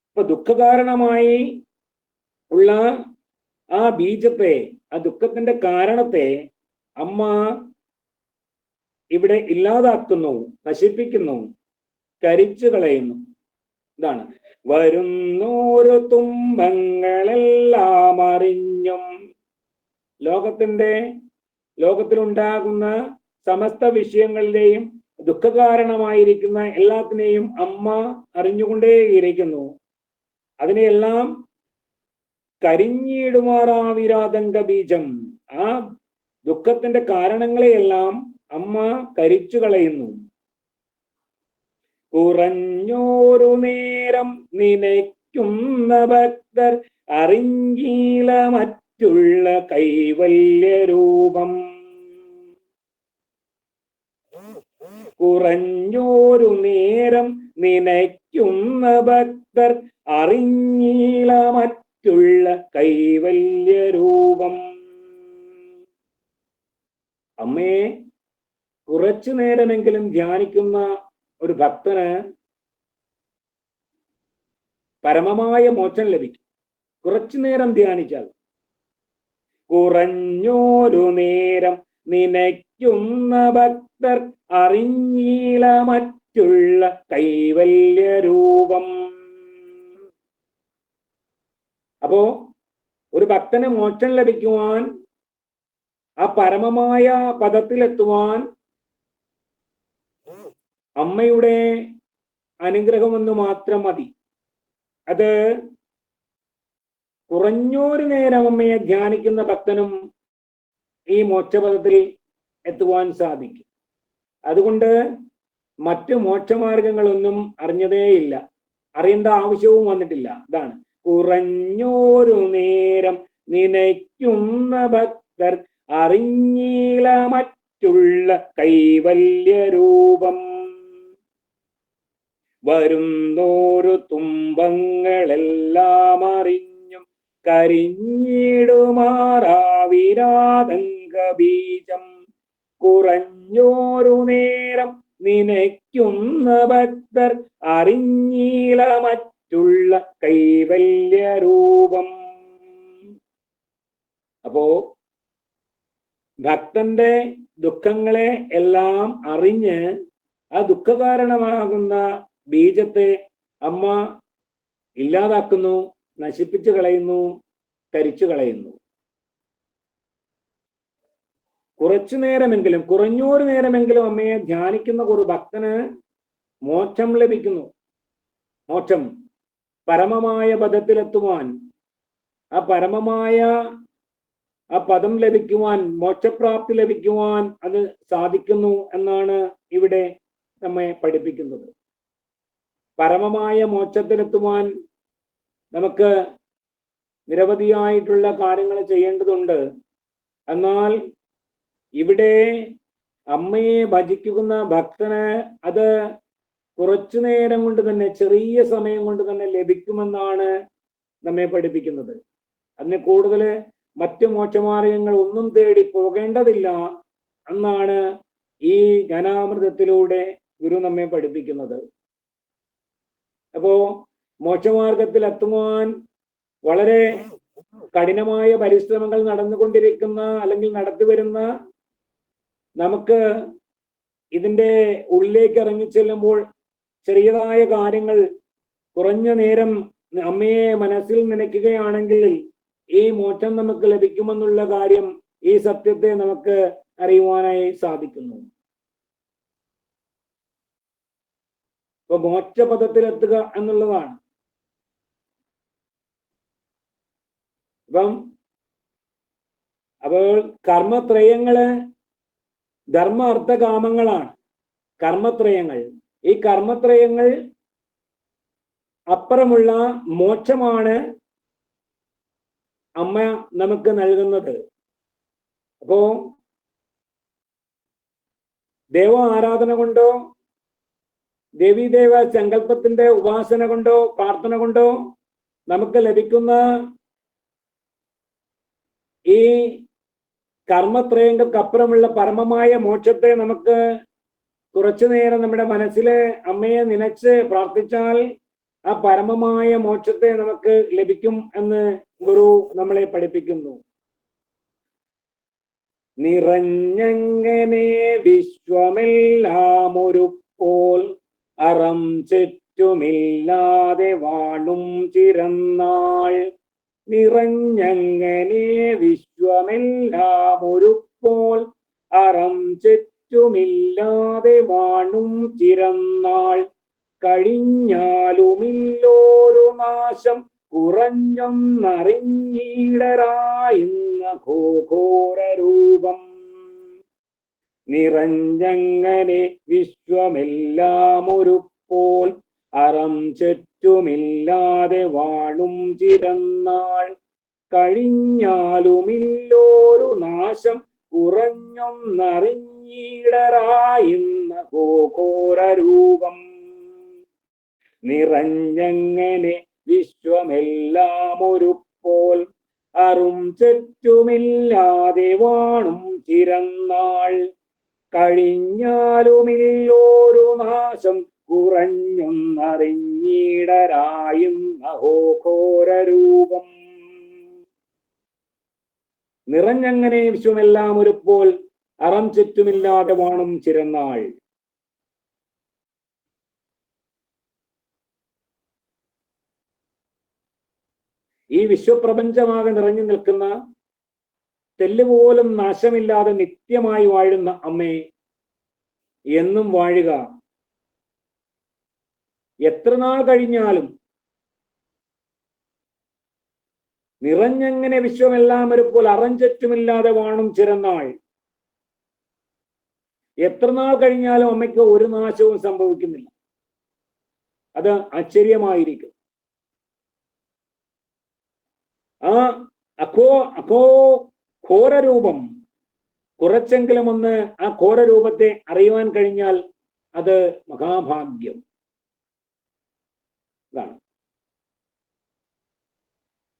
ഇപ്പൊ ദുഃഖകാരണമായി ഉള്ള ആ ബീജത്തെ, ആ ദുഃഖത്തിന്റെ കാരണത്തെ അമ്മ ഇവിടെ ഇല്ലാതാക്കുന്നു, നശിപ്പിക്കുന്നു, കരിച്ചു കളയുന്നു. ഇതാണ് വരുന്നോരു തുമ്പങ്ങളെല്ലാം അറിഞ്ഞും. ലോകത്തിലുണ്ടാകുന്ന സമസ്ത വിഷയങ്ങളിലെയും ദുഃഖകാരണമായിരിക്കുന്ന എല്ലാത്തിനെയും അമ്മ അറിഞ്ഞുകൊണ്ടേയിരിക്കുന്നു. അതിനെയെല്ലാം കരിഞ്ഞിടുമാറാവിരാതങ്ക ബീജം, ആ ദുഃഖത്തിന്റെ കാരണങ്ങളെയെല്ലാം അമ്മ കരിച്ചു കളയുന്നു. കുറഞ്ഞോരു നേരം നനയ്ക്കുന്ന ഭക്തർ അറിഞ്ഞീല മറ്റുള്ള കൈവല്യരൂപം. കുറഞ്ഞോരു നേരം നനയ്ക്കുന്ന ഭക്തർ അറിഞ്ഞീല മറ്റുള്ള കൈവല്യരൂപം. അമ്മയെ കുറച്ചു നേരമെങ്കിലും ധ്യാനിക്കുന്ന ഒരു ഭക്തന് പരമമായ മോക്ഷം ലഭിക്കും. കുറച്ചു നേരം ധ്യാനിച്ചാൽ. കുറഞ്ഞോരു നേരം നനയ്ക്കുന്ന ഭക്തർ അറിഞ്ഞീല മറ്റുള്ള കൈവല്യരൂപം. അപ്പോ ഒരു ഭക്തന് മോക്ഷം ലഭിക്കുവാൻ, ആ പരമമായ പദത്തിലെത്തുവാൻ അമ്മയുടെ അനുഗ്രഹമൊന്നു മാത്രം മതി. അത് കുറഞ്ഞൊരു നേരം അമ്മയെ ധ്യാനിക്കുന്ന ഭക്തനും ഈ മോക്ഷപദത്തിൽ എത്തുവാൻ സാധിക്കും. അതുകൊണ്ട് മറ്റു മോക്ഷമാർഗങ്ങളൊന്നും അറിഞ്ഞതേയില്ല, അറിയേണ്ട ആവശ്യവും വന്നിട്ടില്ല. അതാണ് കുറഞ്ഞൊരു നേരം നനയ്ക്കുന്ന ഭക്തർ അറിഞ്ഞീല മറ്റുള്ള കൈവല്യരൂപം. വരുന്നോരു തുമ്പങ്ങളെല്ലാം അറിഞ്ഞും കരിഞ്ഞിടുമാറാവിരാതങ്ക ബീജം കുറഞ്ഞോരു നേരം നനയ്ക്കുന്ന ഭക്തർ അറിഞ്ഞീല മറ്റുള്ള കൈവല്യരൂപം. അപ്പോ ഭക്തന്റെ ദുഃഖങ്ങളെ എല്ലാം അറിഞ്ഞ് ആ ദുഃഖകാരണമാകുന്ന ബീജത്തെ അമ്മ ഇല്ലാതാക്കുന്നു, നശിപ്പിച്ചു കളയുന്നു, കരിച്ചു കളയുന്നു. കുറഞ്ഞൊരു നേരമെങ്കിലും അമ്മയെ ധ്യാനിക്കുന്ന ഒരു ഭക്തന് മോക്ഷം ലഭിക്കുന്നു. മോക്ഷം, പരമമായ പദത്തിലെത്തുവാൻ, ആ പരമമായ ആ പദം ലഭിക്കുവാൻ, മോക്ഷപ്രാപ്തി ലഭിക്കുവാൻ അത് സാധിക്കുന്നു എന്നാണ് ഇവിടെ നമ്മെ പഠിപ്പിക്കുന്നത്. പരമമായ മോക്ഷത്തിലെത്തുവാൻ നമുക്ക് നിരവധിയായിട്ടുള്ള കാര്യങ്ങൾ ചെയ്യേണ്ടതുണ്ട്. എന്നാൽ ഇവിടെ അമ്മയെ ഭജിക്കുന്ന ഭക്തന് അത് കുറച്ചു നേരം കൊണ്ട് തന്നെ, ചെറിയ സമയം കൊണ്ട് തന്നെ ലഭിക്കുമെന്നാണ് നമ്മെ പഠിപ്പിക്കുന്നത്. അതിന് കൂടുതൽ മറ്റു മോക്ഷമാർഗങ്ങൾ ഒന്നും തേടി പോകേണ്ടതില്ല എന്നാണ് ഈ ജ്ഞാനാമൃതത്തിലൂടെ ഗുരു നമ്മെ പഠിപ്പിക്കുന്നത്. അപ്പോ മോക്ഷമാർഗത്തിൽ എത്തുവാൻ വളരെ കഠിനമായ പരിശ്രമങ്ങൾ നടന്നുകൊണ്ടിരിക്കുന്ന അല്ലെങ്കിൽ നടത്തിവരുന്ന നമുക്ക് ഇതിൻ്റെ ഉള്ളിലേക്ക് ഇറങ്ങിച്ചെല്ലുമ്പോൾ ചെറിയതായ കാര്യങ്ങൾ കുറഞ്ഞ നേരം അമ്മയെ മനസ്സിൽ നനയ്ക്കുകയാണെങ്കിൽ ഈ മോക്ഷം നമുക്ക് ലഭിക്കുമെന്നുള്ള കാര്യം, ഈ സത്യത്തെ നമുക്ക് അറിയുവാനായി സാധിക്കുന്നു. ഇപ്പൊ മോക്ഷപദത്തിലെത്തുക എന്നുള്ളതാണ്. അപ്പോൾ കർമ്മത്രയങ്ങള് ധർമ്മ അർത്ഥ കാമങ്ങളാണ് കർമ്മത്രയങ്ങൾ. ഈ കർമ്മത്രയങ്ങൾ അപ്പുറമുള്ള മോക്ഷമാണ് അമ്മ നമുക്ക് നൽകുന്നത്. അപ്പോ ദേവ ആരാധന കൊണ്ടോ ദേവീദേവ സങ്കല്പത്തിന്റെ ഉപാസന കൊണ്ടോ പ്രാർത്ഥന കൊണ്ടോ നമുക്ക് ലഭിക്കുന്ന ഈ കർമ്മത്രയങ്ങൾക്കപ്പുറമുള്ള പരമമായ മോക്ഷത്തെ നമുക്ക് കുറച്ചു നേരം നമ്മുടെ മനസ്സിലെ അമ്മയെ നനച്ച് പ്രാർത്ഥിച്ചാൽ ആ പരമമായ മോക്ഷത്തെ നമുക്ക് ലഭിക്കും എന്ന് ഗുരു നമ്മളെ പഠിപ്പിക്കുന്നു. നിറഞ്ഞങ്ങനെ വിശ്വമെല്ലാം ഒരു പോൽ അറം ചുറ്റുമില്ലാതെ വാണും ചിരന്നാൾ. നിറഞ്ഞങ്ങനെ വിശ്വമെല്ലാം ഒരു പോൽ അറം ചുറ്റുമില്ലാതെ വാണും ചിരന്നാൾ. കഴിഞ്ഞാലുമില്ലോരു നാശം കുറഞ്ഞൊന്നറിഞ്ഞിടരായുന്ന ഘോരൂപം. നിറഞ്ഞങ്ങനെ വിശ്വമെല്ലാം ഒരു പോൽ അറം ചുറ്റുമില്ലാതെ വാണും ചിരന്നാൾ. കഴിഞ്ഞാലുമില്ലോരു നാശം കുറഞ്ഞൊന്നറിഞ്ഞിടരായുന്ന ഘോരൂപം. നിറഞ്ഞങ്ങനെ വിശ്വമെല്ലാം ഒരു പോൽ അറും ചുറ്റുമില്ലാതെ വാണും ചിരന്നാൾ. കഴിഞ്ഞാലുമില്ലോരു നാശം കുറഞ്ഞൊന്നറിഞ്ഞിടരായുന്ന ഘോരൂപം. നിറഞ്ഞങ്ങനെ വിശ്വമെല്ലാം ഒരു പോൽ അറം ചുറ്റുമില്ലാതെ വാണും ചിരന്നാൾ. ഈ വിശ്വപ്രപഞ്ചമാകെ നിറഞ്ഞു നിൽക്കുന്ന തെല്ലുപോലും നാശമില്ലാതെ നിത്യമായി വാഴുന്ന അമ്മേ, എന്നും വാഴുക. എത്ര നാൾ കഴിഞ്ഞാലും നിറഞ്ഞങ്ങനെ വിശ്വമെല്ലാം ഒരു പോൽ അറഞ്ചറ്റുമില്ലാതെ വാണും ചിരന്നാൾ. എത്ര നാൾ കഴിഞ്ഞാലും അമ്മയ്ക്ക് ഒരു നാശവും സംഭവിക്കുന്നില്ല. അത് ആശ്ചര്യമായിരിക്കും. ആ ഘോരരൂപം കുറച്ചെങ്കിലും ഒന്ന് ആ ഘോരരൂപത്തെ അറിയുവാൻ കഴിഞ്ഞാൽ അത് മഹാഭാഗ്യം.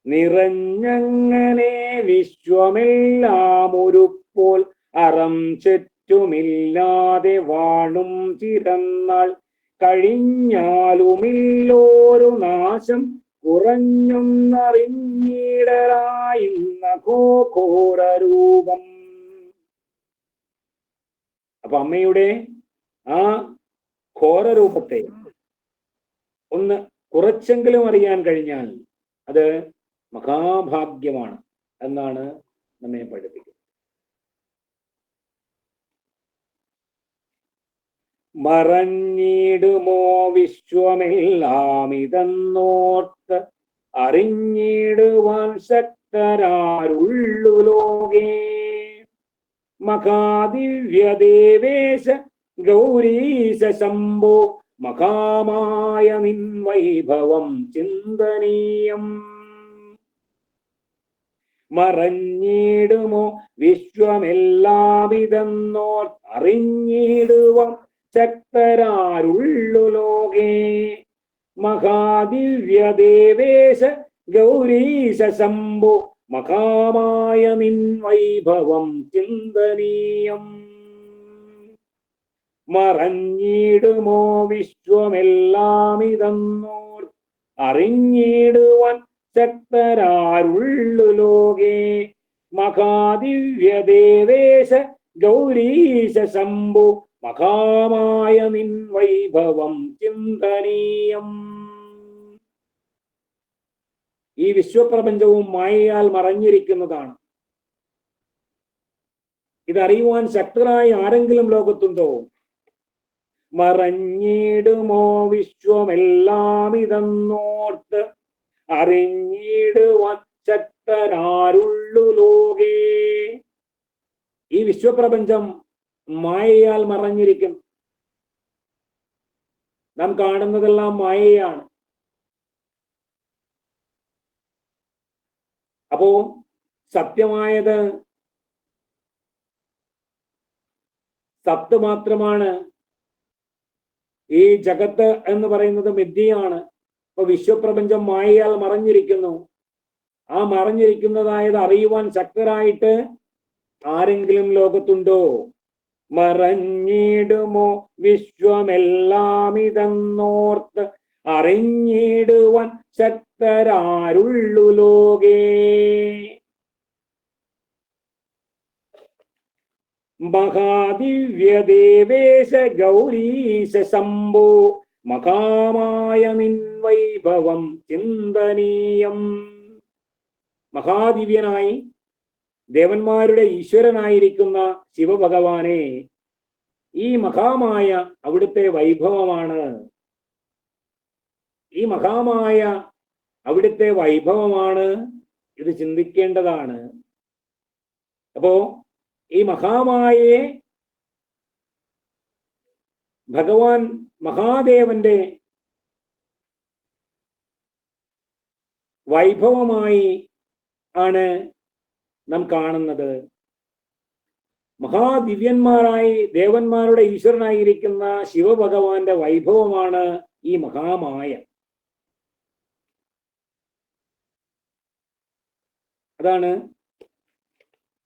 നിറഞ്ഞങ്ങനെ വിശ്വമെല്ലാം ഒരു പോൽ അറം ചുറ്റുമില്ലാതെ വാണും ചിരന്നാൾ. കഴിഞ്ഞാലുമില്ലോരു നാശം കുറഞ്ഞൊന്നറിഞ്ഞിടരായുന്ന ഘോരരൂപം. അപ്പൊ അമ്മയുടെ ആ ഘോരരൂപത്തെ ഒന്ന് കുറച്ചെങ്കിലും അറിയാൻ കഴിഞ്ഞാൽ അത് മഹാഭാഗ്യമാണ് എന്നാണ് നമ്മെ പഠിപ്പിക്കുന്നത്. മറഞ്ഞിടുമോ വിശ്വമെല്ലാം ഇതെന്നോർത്ത് അറിഞ്ഞിടുവാൻ ശക്തരാരുള്ളു ലോകേ. മഹാദിവ്യദേവേശ ഗൗരീശ ശംഭോ മഹാമായ നിൻ വൈഭവം ചിന്തനീയം. മറഞ്ഞിടുമോ വിശ്വമെല്ലാം ഇതെന്നോർത്ത് അറിഞ്ഞിടുവാൻ ശക്തരാരുള്ളു ലോകേ. മഹാദിവ്യദേവേശ ഗൗരീശ ശംഭോ മഹാമായ നിൻ വൈഭവം ചിന്തനീയം. മറഞ്ഞിടുമോ വിശ്വമെല്ലാം ഇതെന്നോർത്ത് അറിഞ്ഞിടുവാൻ ശക്തരാരുള്ളു ലോകേ. മഹാദിവ്യദേവേശ ഗൗരീശ ശംഭോ മഹാമായ നിൻ വൈഭവം ചിന്തനീയം. ഈ വിശ്വപ്രപഞ്ചവും മായയാൽ മറഞ്ഞിരിക്കുന്നതാണ്. ഇതറിയുവാൻ ശക്തരായ ആരെങ്കിലും ലോകത്തുണ്ടോ? മറഞ്ഞിടുമോ വിശ്വമെല്ലാം ഇതെന്നോർത്ത് അറിഞ്ഞിടുവാൻ ശക്തരാരുള്ളു ലോകേ. ഈ വിശ്വപ്രപഞ്ചം മായയാൽ മറഞ്ഞിരിക്കുന്നു. നാം കാണുന്നതെല്ലാം മായയാണ്. അപ്പോ സത്യമായത് സത്ത് മാത്രമാണ്. ഈ ജഗത്ത് എന്ന് പറയുന്നത് മിഥ്യയാണ്. അപ്പൊ വിശ്വപ്രപഞ്ചം മായയാൽ മറഞ്ഞിരിക്കുന്നു. ആ മറഞ്ഞിരിക്കുന്നതായത് അറിയുവാൻ ശക്തരായിട്ട് ആരെങ്കിലും ലോകത്തുണ്ടോ? മറഞ്ഞിടുമോ വിശ്വമെല്ലാം ഇതെന്നോർത്ത് അറിഞ്ഞിടുവാൻ ശക്തരാരുള്ളു ലോകേ. മഹാദിവ്യദേവേശ ഗൗരീശ ശംഭോ മഹാമായ നിൻ വൈഭവം ചിന്തനീയം. മഹാദിവ്യനായി ദേവന്മാരുടെ ഈശ്വരനായിരിക്കുന്ന ശിവഭഗവാനെ, ഈ മഹാമായ അവിടുത്തെ വൈഭവമാണ്. ഈ മഹാമായ അവിടുത്തെ വൈഭവമാണ്. ഇത് ചിന്തിക്കേണ്ടതാണ്. അപ്പോ ഈ മഹാമായയെ ഭഗവാൻ മഹാദേവന്റെ വൈഭവമായി ആണ് നാം കാണുന്നത്. മഹാദിവ്യന്മാരായി ദേവന്മാരുടെ ഈശ്വരനായിരിക്കുന്ന ശിവഭഗവാന്റെ വൈഭവമാണ് ഈ മഹാമായ. അതാണ്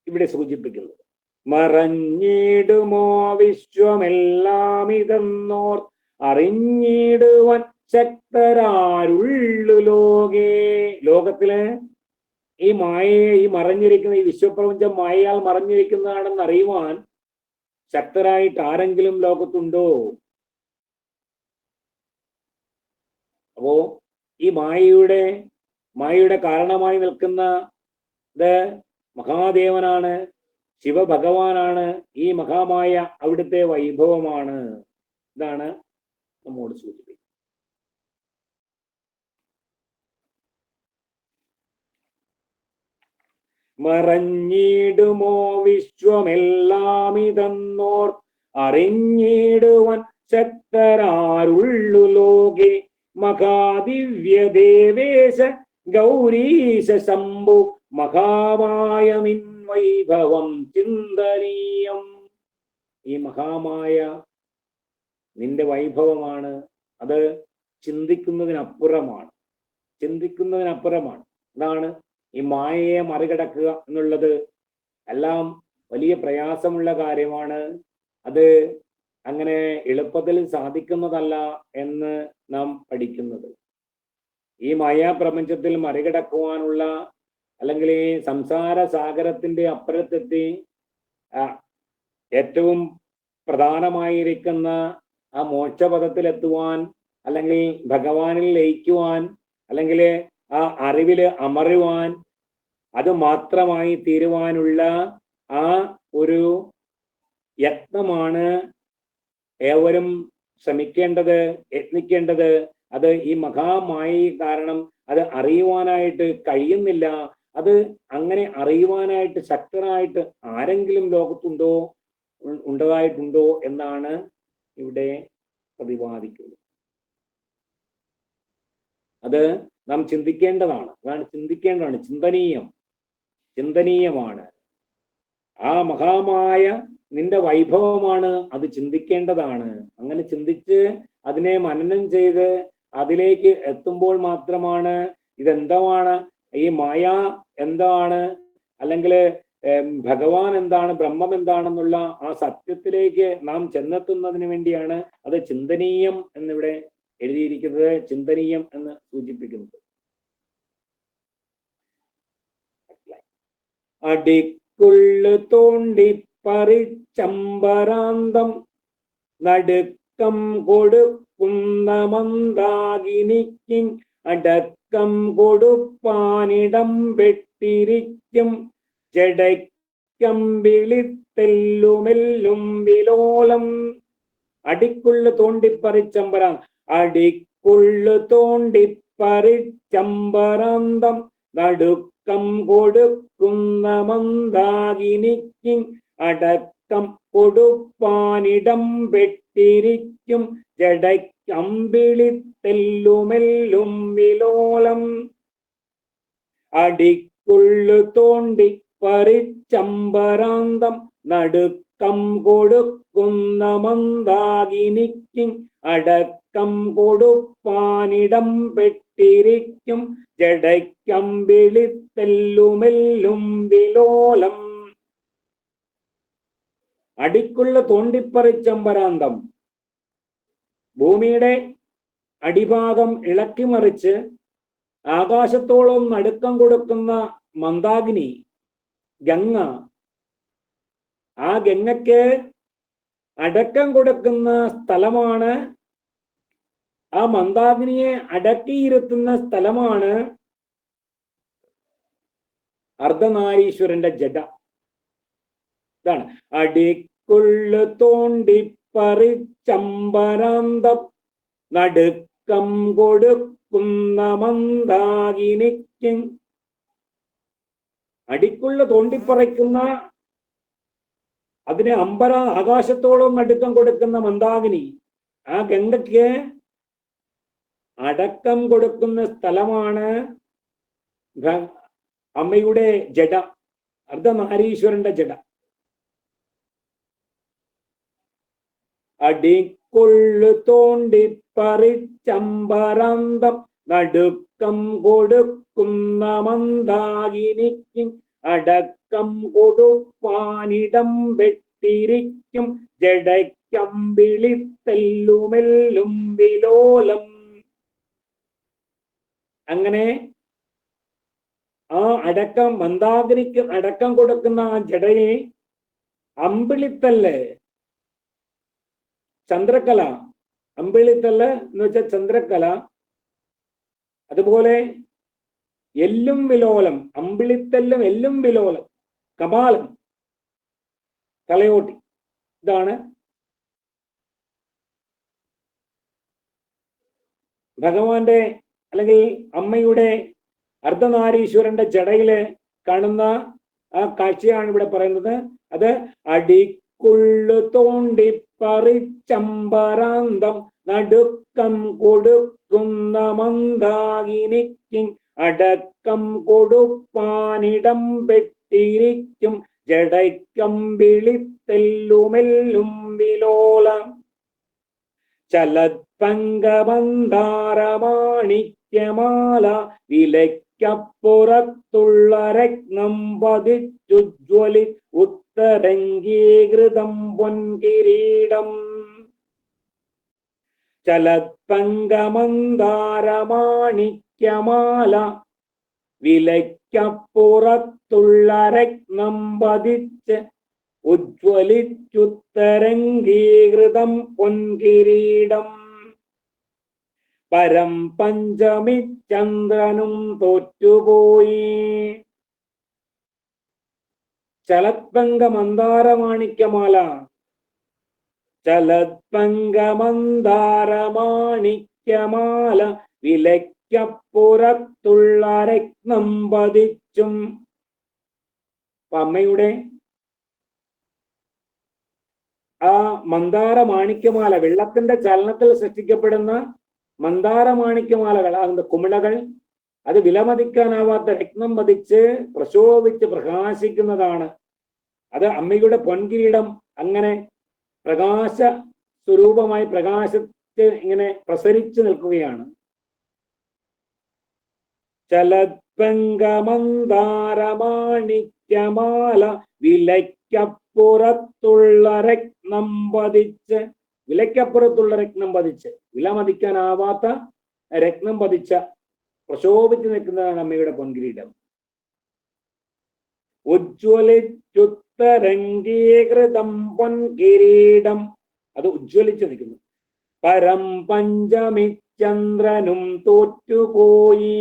ഇവിടെ സൂചിപ്പിക്കുന്നത്. മറഞ്ഞിടുമോ വിശ്വമെല്ലാം ഇതെന്നോർ അറിഞ്ഞിടുവാൻ ശക്തരാരുള്ളു ലോകേ. ലോകത്തില് ഈ മായയെ, ഈ മറഞ്ഞിരിക്കുന്ന ഈ വിശ്വപ്രപഞ്ചം മായയാൽ മറഞ്ഞിരിക്കുന്നതാണെന്ന് അറിയുവാൻ ശക്തരായിട്ട് ആരെങ്കിലും ലോകത്തുണ്ടോ? അപ്പോ ഈ മായയുടെ കാരണമായി നിൽക്കുന്നത് മഹാദേവനാണ്, ശിവഭഗവാനാണ്. ഈ മഹാമായ അവിടുത്തെ വൈഭവമാണ്. ഇതാണ് നമ്മോട് സൂചിപ്പിക്കുന്നത്. മറഞ്ഞിടുമോ വിശ്വമെല്ലാം ഇതെന്നോർ അറിഞ്ഞിടുവാൻ ശക്തരാരുള്ളു ലോകെ. മഹാദിവ്യദേവേശ ഗൗരീശ ശംഭു മഹാമായ നിൻ വൈഭവം ചിന്തനീയം. ഈ മഹാമായ നിന്റെ വൈഭവമാണ്. അത് ചിന്തിക്കുന്നതിനപ്പുറമാണ്. അതാണ് ഈ മായയെ മറികടക്കുക എന്നുള്ളത്. എല്ലാം വലിയ പ്രയാസമുള്ള കാര്യമാണ്. അത് അങ്ങനെ എളുപ്പത്തിൽ സാധിക്കുന്നതല്ല എന്ന് നാം പഠിക്കുന്നത്. ഈ മായാപ്രപഞ്ചത്തിൽ മറികടക്കുവാനുള്ള, അല്ലെങ്കിൽ ഈ സംസാര സാഗരത്തിന്റെ അപ്പുറത്തെത്തി ഏറ്റവും പ്രധാനമായിരിക്കുന്ന ആ മോക്ഷപദത്തിലെത്തുവാൻ, അല്ലെങ്കിൽ ഭഗവാനിൽ ലയിക്കുവാൻ, അല്ലെങ്കിൽ ആ അറിവില് അമരുവാൻ, അത് മാത്രമായി തീരുവാനുള്ള ആ ഒരു യത്നമാണ് ഏവരും ശ്രമിക്കേണ്ടത്, യത്നിക്കേണ്ടത്. അത് ഈ മഹാമായ കാരണം അത് അറിയുവാനായിട്ട് കഴിയുന്നില്ല. അത് അങ്ങനെ അറിയുവാനായിട്ട് ശക്തനായിട്ട് ആരെങ്കിലും ഉണ്ടായിട്ടുണ്ടോ എന്നാണ് ഇവിടെ പ്രതിപാദിക്കുന്നത്. അത് നാം ചിന്തിക്കേണ്ടതാണ്. ചിന്തനീയമാണ്. ആ മഹാമായ നിന്റെ വൈഭവമാണ്. അത് ചിന്തിക്കേണ്ടതാണ്. അങ്ങനെ ചിന്തിച്ച് അതിനെ മനനം ചെയ്ത് അതിലേക്ക് എത്തുമ്പോൾ മാത്രമാണ് ഇതെന്താണ്, ഈ മായ എന്താണ്, അല്ലെങ്കിൽ ഭഗവാൻ എന്താണ്, ബ്രഹ്മം എന്താണെന്നുള്ള ആ സത്യത്തിലേക്ക് നാം ചെന്നെത്തുന്നതിന് വേണ്ടിയാണ് അത് ചിന്തനീയം എന്നിവിടെ എഴുതിയിരിക്കുന്നത്. ചിന്തനീയം എന്ന് സൂചിപ്പിക്കുന്നത്. അടിക്കുള്ളു തോണ്ടി പറിച്ചമ്പരാന്തം നടുക്കം കൊടുക്കുന്ന മന്ദാകിനിക്ക് അടക്കം കൊടുപ്പാനിടം വെട്ടിരിക്കും ജടയ്ക്കമ്പിളിത്തെല്ലുമെല്ലും വിലോലം. അടിക്കുള്ളു തോണ്ടിപ്പറിച്ചമ്പരാൻ, അടിക്കുള്ളു തോണ്ടിപ്പറിച്ചമ്പരാന്തം നടുക്കം കൊടുക്കുന്ന മന്ദാകിനിക്ക് അടക്കം കൊടുപ്പാനിടം വെട്ടിരിക്കും ജടയ്ക്കമ്പിളിത്തെല്ലുമെല്ലും വിലോലം. അടിക്കുള്ളു തോണ്ടി പരിച്ചമ്പരാന്തം നടുക്കം കൊടുക്കുന്ന മന്ദാകിനിക്ക് അടക്കം കൊടുപ്പാനിടം വെട്ടിരിക്കും ജടയ്ക്കമ്പിളിത്തെല്ലുമെല്ലും വിലോലം. അടിക്കുള്ള തോണ്ടിപ്പറിച്ചമ്പരാന്തം, ഭൂമിയുടെ അടിഭാഗം ഇളക്കിമറിച്ച് ആകാശത്തോളം നടുക്കം കൊടുക്കുന്ന മന്ദാകിനി ഗംഗ, ആ ഗംഗയ്ക്ക് അടക്കം കൊടുക്കുന്ന സ്ഥലമാണ്, ആ മന്ദാകിനിയെ അടക്കിയിരുത്തുന്ന സ്ഥലമാണ് അർദ്ധനാരീശ്വരന്റെ ജഡ. ഇതാണ് അടിക്കുള്ളു തോണ്ടിപ്പറിച്ചമ്പരാന്തം നടുക്കം കൊടുക്കുന്ന മന്ദാകിനിക്ക്. അടിക്കുള്ള തോണ്ടിപ്പറിക്കുന്ന, അതിന് ആകാശത്തോളം നടുക്കം കൊടുക്കുന്ന മന്ദാകിനി, ആ ഗംഗയ്ക്ക് അടക്കം കൊടുക്കുന്ന സ്ഥലമാണ് അമ്മയുടെ ജഡ, അർദ്ധനാരീശ്വരന്റെ ജഡ. അടിക്കുള്ളു തോണ്ടിപ്പറിച്ചമ്പരാന്തം നടുക്കം കൊടുക്കുന്ന മന്ദാകിനിക്ക് അടക്കം കൊടുപ്പാനിടം വെട്ടിരിക്കും ജടയ്ക്കമ്പിളിത്തെല്ലുമെല്ലും വിലോലം. അങ്ങനെ ആ അടക്കം, മന്ദാകിനിക്ക് അടക്കം കൊടുക്കുന്ന ആ ജടയിൽ അമ്പിളിത്തല്ല്, ചന്ദ്രക്കല, അമ്പിളിത്തല്ല് എന്ന് വെച്ചാൽ ചന്ദ്രക്കല, അതുപോലെ എല്ലും വിലോലം, അമ്പിളിത്തെല്ലും എല്ലും വിലോലം, കപാലം, തലയോട്ടി. ഇതാണ് ഭഗവാന്റെ അല്ലെങ്കിൽ അമ്മയുടെ അർദ്ധനാരീശ്വരന്റെ ജടയില് കാണുന്ന ആ കാഴ്ചയാണ് ഇവിടെ പറയുന്നത്. അത് അടിക്കുള്ളു തോണ്ടിപ്പറിച്ചമ്പരാന്തം നടുക്കം കൊടുക്കുന്ന മന്ദാകിനിക്ക് അടക്കം കൊടുപ്പാനിടം വെട്ടിരിക്കും ജടയ്ക്കമ്പിളിത്തെല്ലുമെല്ലും വിലോലം. ചലത്പങ്കമന്ദാരമാണിക്യമാല വിലയ്ക്കപ്പുറത്തുള്ള രത്നം പതിച്ചുജ്വലി ഉത്തരംഗീകൃതം പൊൻകിരീടം. ചലത്പങ്കമന്ദാരമാണിക്യമാല വിലയ്ക്കപ്പുറത്തുള്ള രത്നം പതിച്ച് ഉജ്വലിച്ചുത്തരംഗീകൃതം പൊൻകിരീടം. പരം പഞ്ചമി ചന്ദ്രനും തോറ്റുപോയി. ചലത്പങ്ക മന്ദാരമാണിക്യമാല, ചലത്പങ്കമന്ദാരമാണിക്യമാല വിലയ്ക്കപ്പുറത്തുള്ള രത്നം പതിച്ചും. അമ്മയുടെ ആ മന്ദാരമാണിക്യമാല, വെള്ളത്തിന്റെ ചലനത്തിൽ സൃഷ്ടിക്കപ്പെടുന്ന മന്ദാരമാണിക്യമാലകൾ, അതിന്റെ കുമിളകൾ, അത് വിലമതിക്കാനാവാത്ത രത്നം പതിച്ച് പ്രശോഭിച്ച് പ്രകാശിക്കുന്നതാണ്. അത് അമ്മയുടെ പൊൻകിരീടം അങ്ങനെ പ്രകാശ സ്വരൂപമായി പ്രകാശത്ത് ഇങ്ങനെ പ്രസരിച്ചു നിൽക്കുകയാണ്. ചലത്പങ്കമന്ദാരമാണിക്യമാല വിലയ്ക്കപ്പുറത്തുള്ള രത്നം പതിച്ച്, വിലയ്ക്കപ്പുറത്തുള്ള രത്നം പതിച്ച്, വിലമതിക്കാനാവാത്ത രത്നം പതിച്ച പ്രശോഭിച്ചു നിൽക്കുന്നതാണ് അമ്മയുടെ പൊൻകിരീടം. ഉജ്ജ്വലിച്ചുത്തരംഗീകൃതം പൊൻകിരീടം, അത് ഉജ്ജ്വലിച്ചു നിൽക്കുന്നു. പരം പഞ്ചമി ചന്ദ്രനും തോറ്റുപോയി.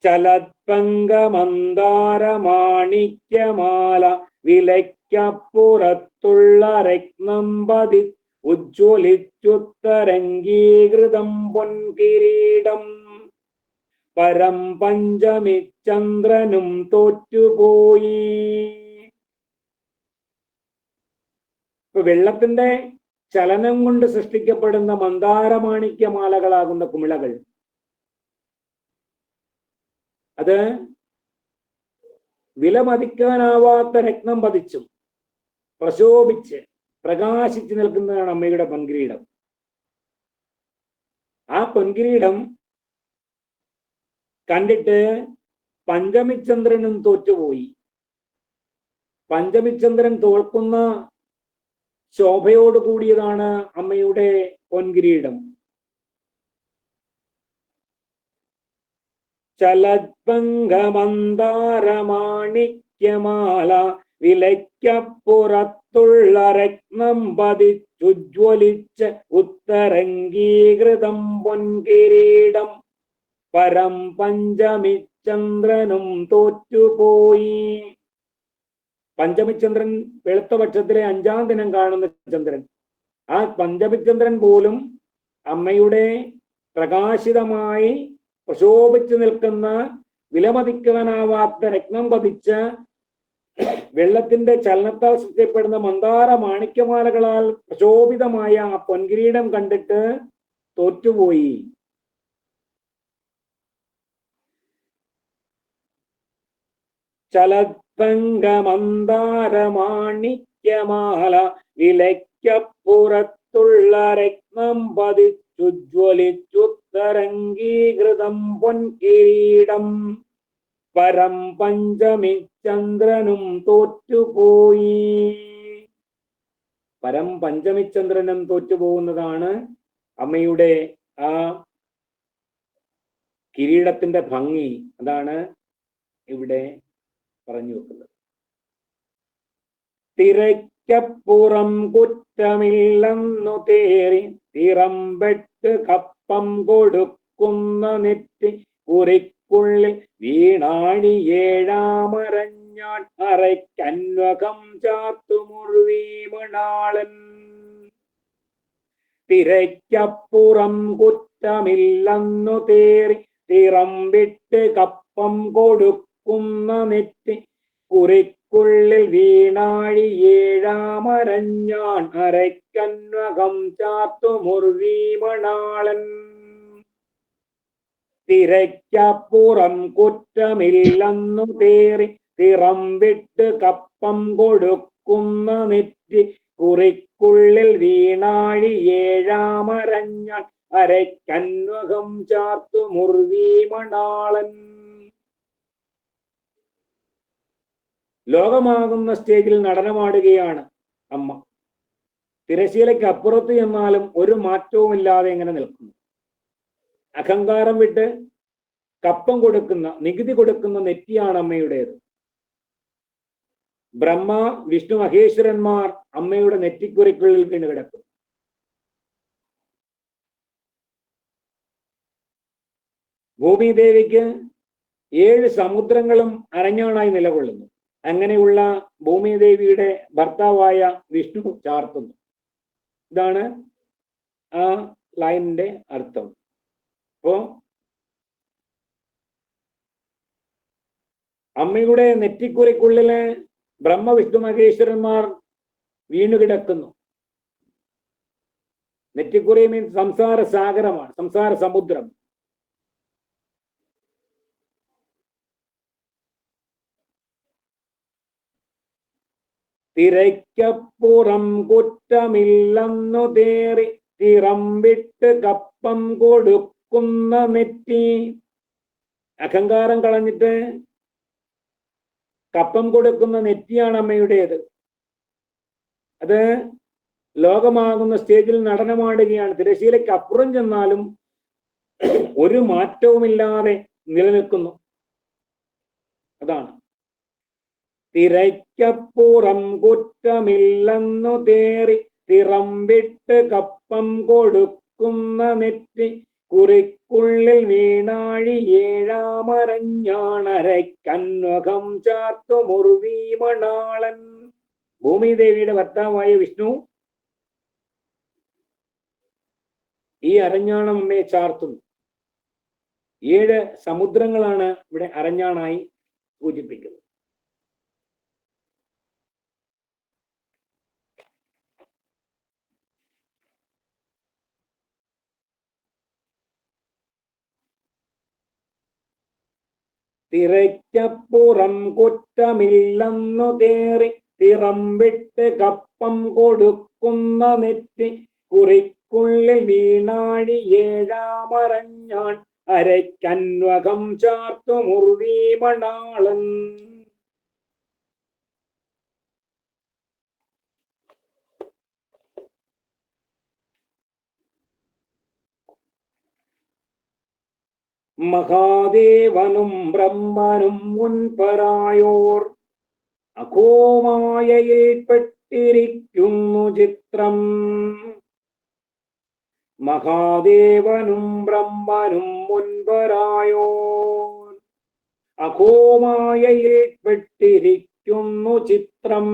ചലത്പങ്കമന്ദാരമാണിക്യമാല വിലയ്ക്കപ്പുറത്തുള്ള രത്നം പതി ഉജ്ജ്വലിച്ചുത്തരംഗീകൃതം പൊൻകിരീടം. പരം പഞ്ചമി ചന്ദ്രനും തോറ്റുപോയി. വെള്ളത്തിന്റെ ചലനം കൊണ്ട് സൃഷ്ടിക്കപ്പെടുന്ന മന്ദാരമാണിക്യമാലകളാകുന്ന കുമിളകൾ അത് വിലമതിക്കാനാവാത്ത രത്നം പതിച്ചും പ്രശോഭിച്ച് പ്രകാശിച്ചു നിൽക്കുന്നതാണ് അമ്മയുടെ പൊൻകിരീടം. ആ പൊൻകിരീടം കണ്ടിട്ട് പഞ്ചമിചന്ദ്രനും തോറ്റുപോയി. പഞ്ചമിചന്ദ്രൻ തോൽക്കുന്ന ശോഭയോട് കൂടിയതാണ് അമ്മയുടെ പൊൻകിരീടം. ചലത്പങ്കമന്ദാരമാണിക്യമാല വിലയ്ക്കപ്പുറത്തുള്ള രത്നം പതിച്ചുജ്വലിച്ച് ഉത്തരംഗീകൃതം പൊൻകിരീടം. പരം പഞ്ചമി ചന്ദ്രനും തോറ്റുപോയി. പഞ്ചമിചന്ദ്രൻ വെളുത്ത പക്ഷത്തിലെ 5-ാം ദിനം കാണുന്ന ചന്ദ്രൻ. ആ പഞ്ചമിചന്ദ്രൻ പോലും അമ്മയുടെ പ്രകാശിതമായി പ്രശോഭിച്ചു നിൽക്കുന്ന വിലമതിക്കാനാവാത്ത രത്നം പതിച്ച വെള്ളത്തിന്റെ ചലനത്താൽ സൃഷ്ടിക്കപ്പെടുന്ന മന്ദാര മാണിക്യമാലകളാൽ പ്രശോഭിതമായ ആ പൊൻകിരീടം കണ്ടിട്ട് തോറ്റുപോയി. ചലത്പങ്കമന്ദാരമാണിക്യമാല വിലയ്ക്കപ്പുറത്തുള്ള രത്നം പതിച്ചുജ്വലിച്ചുത്തരംഗീകൃതം പൊൻകിരീടം. പരം പഞ്ചമി ചന്ദ്രനും തോറ്റുപോയി. പരം പഞ്ചമിചന്ദ്രനും തോറ്റുപോകുന്നതാണ് അമ്മയുടെ ആ കിരീടത്തിന്റെ ഭംഗി. അതാണ് ഇവിടെ പറഞ്ഞു വെക്കുന്നത്. തിരയ്ക്കപ്പുറം കുറ്റമില്ലെന്നു തേറി തിറമ്പെട്ട് കപ്പം കൊടുക്കുന്ന നെറ്റി കുറിക്കുള്ളിൽ വീണാഴി ഏഴാമരഞ്ഞാൻ അറയ്ക്കന്വകം ചാത്തുമുറുവീമണാളൻ. തിരയ്ക്കപ്പുറം കുറ്റമില്ലെന്നു തേറി തിറമ്പിട്ട് കപ്പം കൊടുക്കുന്ന നെറ്റി കുറിക്കുള്ളിൽ വീണാഴി ഏഴാമരഞ്ഞാൻ അരയ്ക്കന്വകം ചാത്തുമുറുവീമണാളൻ. തിരയ്ക്കപ്പുറം കുറ്റമില്ലെന്നു തേറി തിറമ്പിട്ട് കപ്പം കൊടുക്കുന്ന നെറ്റി കുറിക്കുള്ളിൽ വീണാഴി ഏഴാമരഞ്ഞാൻ അരയ്ക്കന്വകം ചാത്തുമുറുവീമണാളൻ. ലോകമാകുന്ന സ്റ്റേജിൽ നടനമാടുകയാണ് അമ്മ. തിരശീലയ്ക്ക് അപ്പുറത്ത് ചെന്നാലും ഒരു മാറ്റവുമില്ലാതെ എങ്ങനെ നിൽക്കുന്നു. അഹങ്കാരം വിട്ട് കപ്പം കൊടുക്കുന്ന, നികുതി കൊടുക്കുന്ന നെറ്റിയാണ് അമ്മയുടേത്. ബ്രഹ്മ വിഷ്ണു മഹേശ്വരന്മാർ അമ്മയുടെ നെറ്റിക്കുറിക്കുള്ളിൽ വീണ് കിടക്കും. ഭൂമിദേവിക്ക് 7 സമുദ്രങ്ങളും അരഞ്ഞാണായി നിലകൊള്ളുന്നു. അങ്ങനെയുള്ള ഭൂമിദേവിയുടെ ഭർത്താവായ വിഷ്ണു ചാർത്തുന്നു. ഇതാണ് ആ ലൈനിന്റെ അർത്ഥം. അപ്പോ അമ്മയുടെ നെറ്റിക്കുറിക്കുള്ളില് ബ്രഹ്മ വിഷ്ണു മഹേശ്വരന്മാർ വീണുകിടക്കുന്നു. നെറ്റിക്കുറി മീൻസ് സംസാര സാഗരമാണ്, സംസാര സമുദ്രം. തിരയ്ക്കപ്പുറം കുറ്റമില്ലെന്നു തേറി തിറമ്പിട്ട് കപ്പം കൊടുക്കുന്ന നെറ്റി. അഹങ്കാരം കളഞ്ഞിട്ട് കപ്പം കൊടുക്കുന്ന നെറ്റിയാണ് അമ്മയുടേത്. അത് ലോകമാകുന്ന സ്റ്റേജിൽ നടനമാടുകയാണ്. തിരശീലയ്ക്ക് അപ്പുറം ചെന്നാലും ഒരു മാറ്റവുമില്ലാതെ നിലനിൽക്കുന്നു. അതാണ് തിരയ്ക്കപ്പുറം കുറ്റമില്ലെന്നു തേറി തിറമ്പിട്ട് കപ്പം കൊടുക്കുന്ന കൊടുക്കുന്ന നെറ്റി കുറിക്കുള്ളിൽ വീണാഴി ഏഴാമരഞ്ഞാണരയ്ക്കന്വകം ചാർത്തു മുറുവി മണാളൻ. ഭൂമിദേവിയുടെ ഭർത്താവായ വിഷ്ണു ഈ അരഞ്ഞാണം അമ്മയെ ചാർത്തുന്നു. 7 സമുദ്രങ്ങളാണ് ഇവിടെ അരഞ്ഞാണായി സൂചിപ്പിക്കുന്നത്. തിരയ്ക്കപ്പുറം കുറ്റമില്ലെന്നു തേറി തിറം വിട്ട് കപ്പം കൊടുക്കുന്ന നെറ്റി കുറിക്കുള്ളിൽ വീണാഴി ഏഴാമരഞ്ഞാൺ അരയ്ക്കന്വകം ചാർത്തു മുറുവി മണാളൻ. മഹാദേവനും ബ്രഹ്മനും മുൻപരായോർ അഘോമായയിൽ പെട്ടിരിക്കുന്നു ചിത്രം. മഹാദേവനും ബ്രഹ്മനും മുൻപരായോർ അഘോമായയിൽ പെട്ടിരിക്കുന്നു ചിത്രം.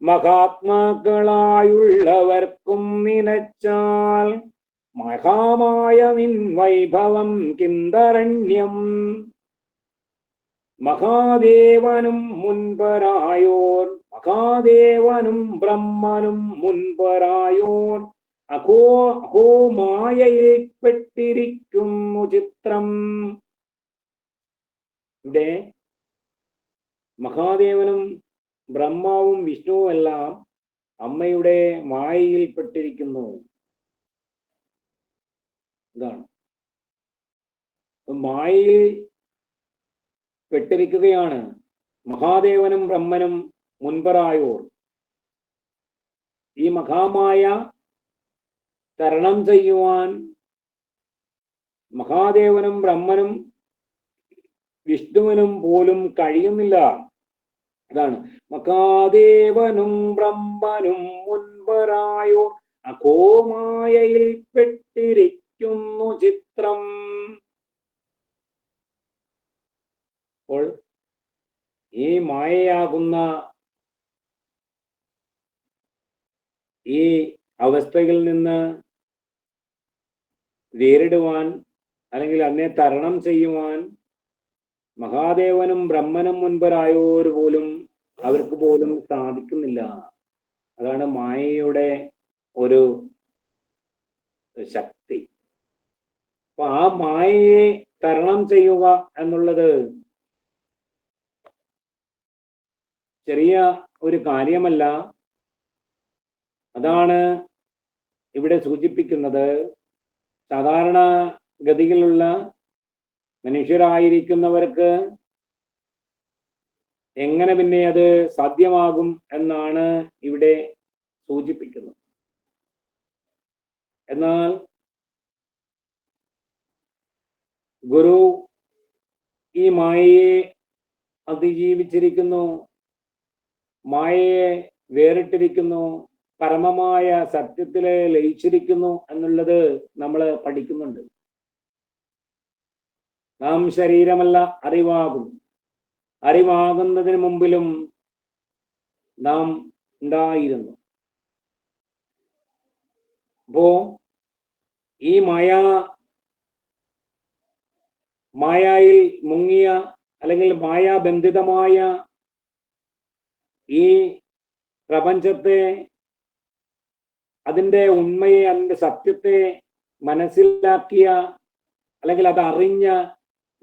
മഹാത്മാക്കളായുള്ളവർക്കും നിനച്ചാൽ മഹാമായ നിൻ വൈഭവം കിന്തരണ്യം. മഹാദേവനും മുൻപരായോർ മഹാദേവനും ബ്രഹ്മനും മുൻപരായോർ അഘോമായയിൽ പെട്ടിരിക്കുന്നു ചിത്രം. ഇവിടെ മഹാദേവനും ബ്രഹ്മാവും വിഷ്ണുവും എല്ലാം അമ്മയുടെ മായയിൽ പെട്ടിരിക്കുന്നു. ഇതാണ് മായയിൽ പെട്ടിരിക്കുകയാണ് മഹാദേവനും ബ്രഹ്മനും മുൻപരായോർ. ഈ മഹാമായ തരണം ചെയ്യുവാൻ മഹാദേവനും ബ്രഹ്മനും വിഷ്ണുവിനും പോലും കഴിയുന്നില്ല. അതാണ് മഹാദേവനും ബ്രഹ്മനും മുൻപരായോർ അഘോമായയിൽ പെട്ടിരിക്കുന്നു ചിത്രം. അപ്പോൾ ഈ മായയാകുന്ന ഈ അവസ്ഥയിൽ നിന്ന് നേരിടുവാൻ അല്ലെങ്കിൽ അതിനെ തരണം ചെയ്യുവാൻ മഹാദേവനും ബ്രഹ്മനും മുൻപരായോർ പോലും അവർക്ക് പോലും സാധിക്കുന്നില്ല. അതാണ് മായയുടെ ഒരു ശക്തി. അപ്പൊ ആ മായയെ തരണം ചെയ്യുക എന്നുള്ളത് ചെറിയ ഒരു കാര്യമല്ല. അതാണ് ഇവിടെ സൂചിപ്പിക്കുന്നത്. സാധാരണ ഗതിയിലുള്ള മനുഷ്യരായിരിക്കുന്നവർക്ക് എങ്ങനെ പിന്നെ അത് സാധ്യമാകും എന്നാണ് ഇവിടെ സൂചിപ്പിക്കുന്നത്. എന്നാൽ ഗുരു ഈ മായയെ അതിജീവിച്ചിരിക്കുന്നു, മായയെ വേറിട്ടിരിക്കുന്നു, പരമമായ സത്യത്തിലെ ലയിച്ചിരിക്കുന്നു എന്നുള്ളത് നമ്മൾ പഠിക്കുന്നുണ്ട്. നാം ശരീരമല്ല, അറിവാകും. അറിവാകുന്നതിന് മുമ്പിലും നാം ഉണ്ടായിരുന്നു. അപ്പോ ഈ മായയിൽ മുങ്ങിയ അല്ലെങ്കിൽ മായാബന്ധിതമായ ഈ പ്രപഞ്ചത്തെ, അതിൻ്റെ ഉണ്മയെ, അതിൻ്റെ സത്യത്തെ മനസ്സിലാക്കിയ അല്ലെങ്കിൽ അത് അറിഞ്ഞ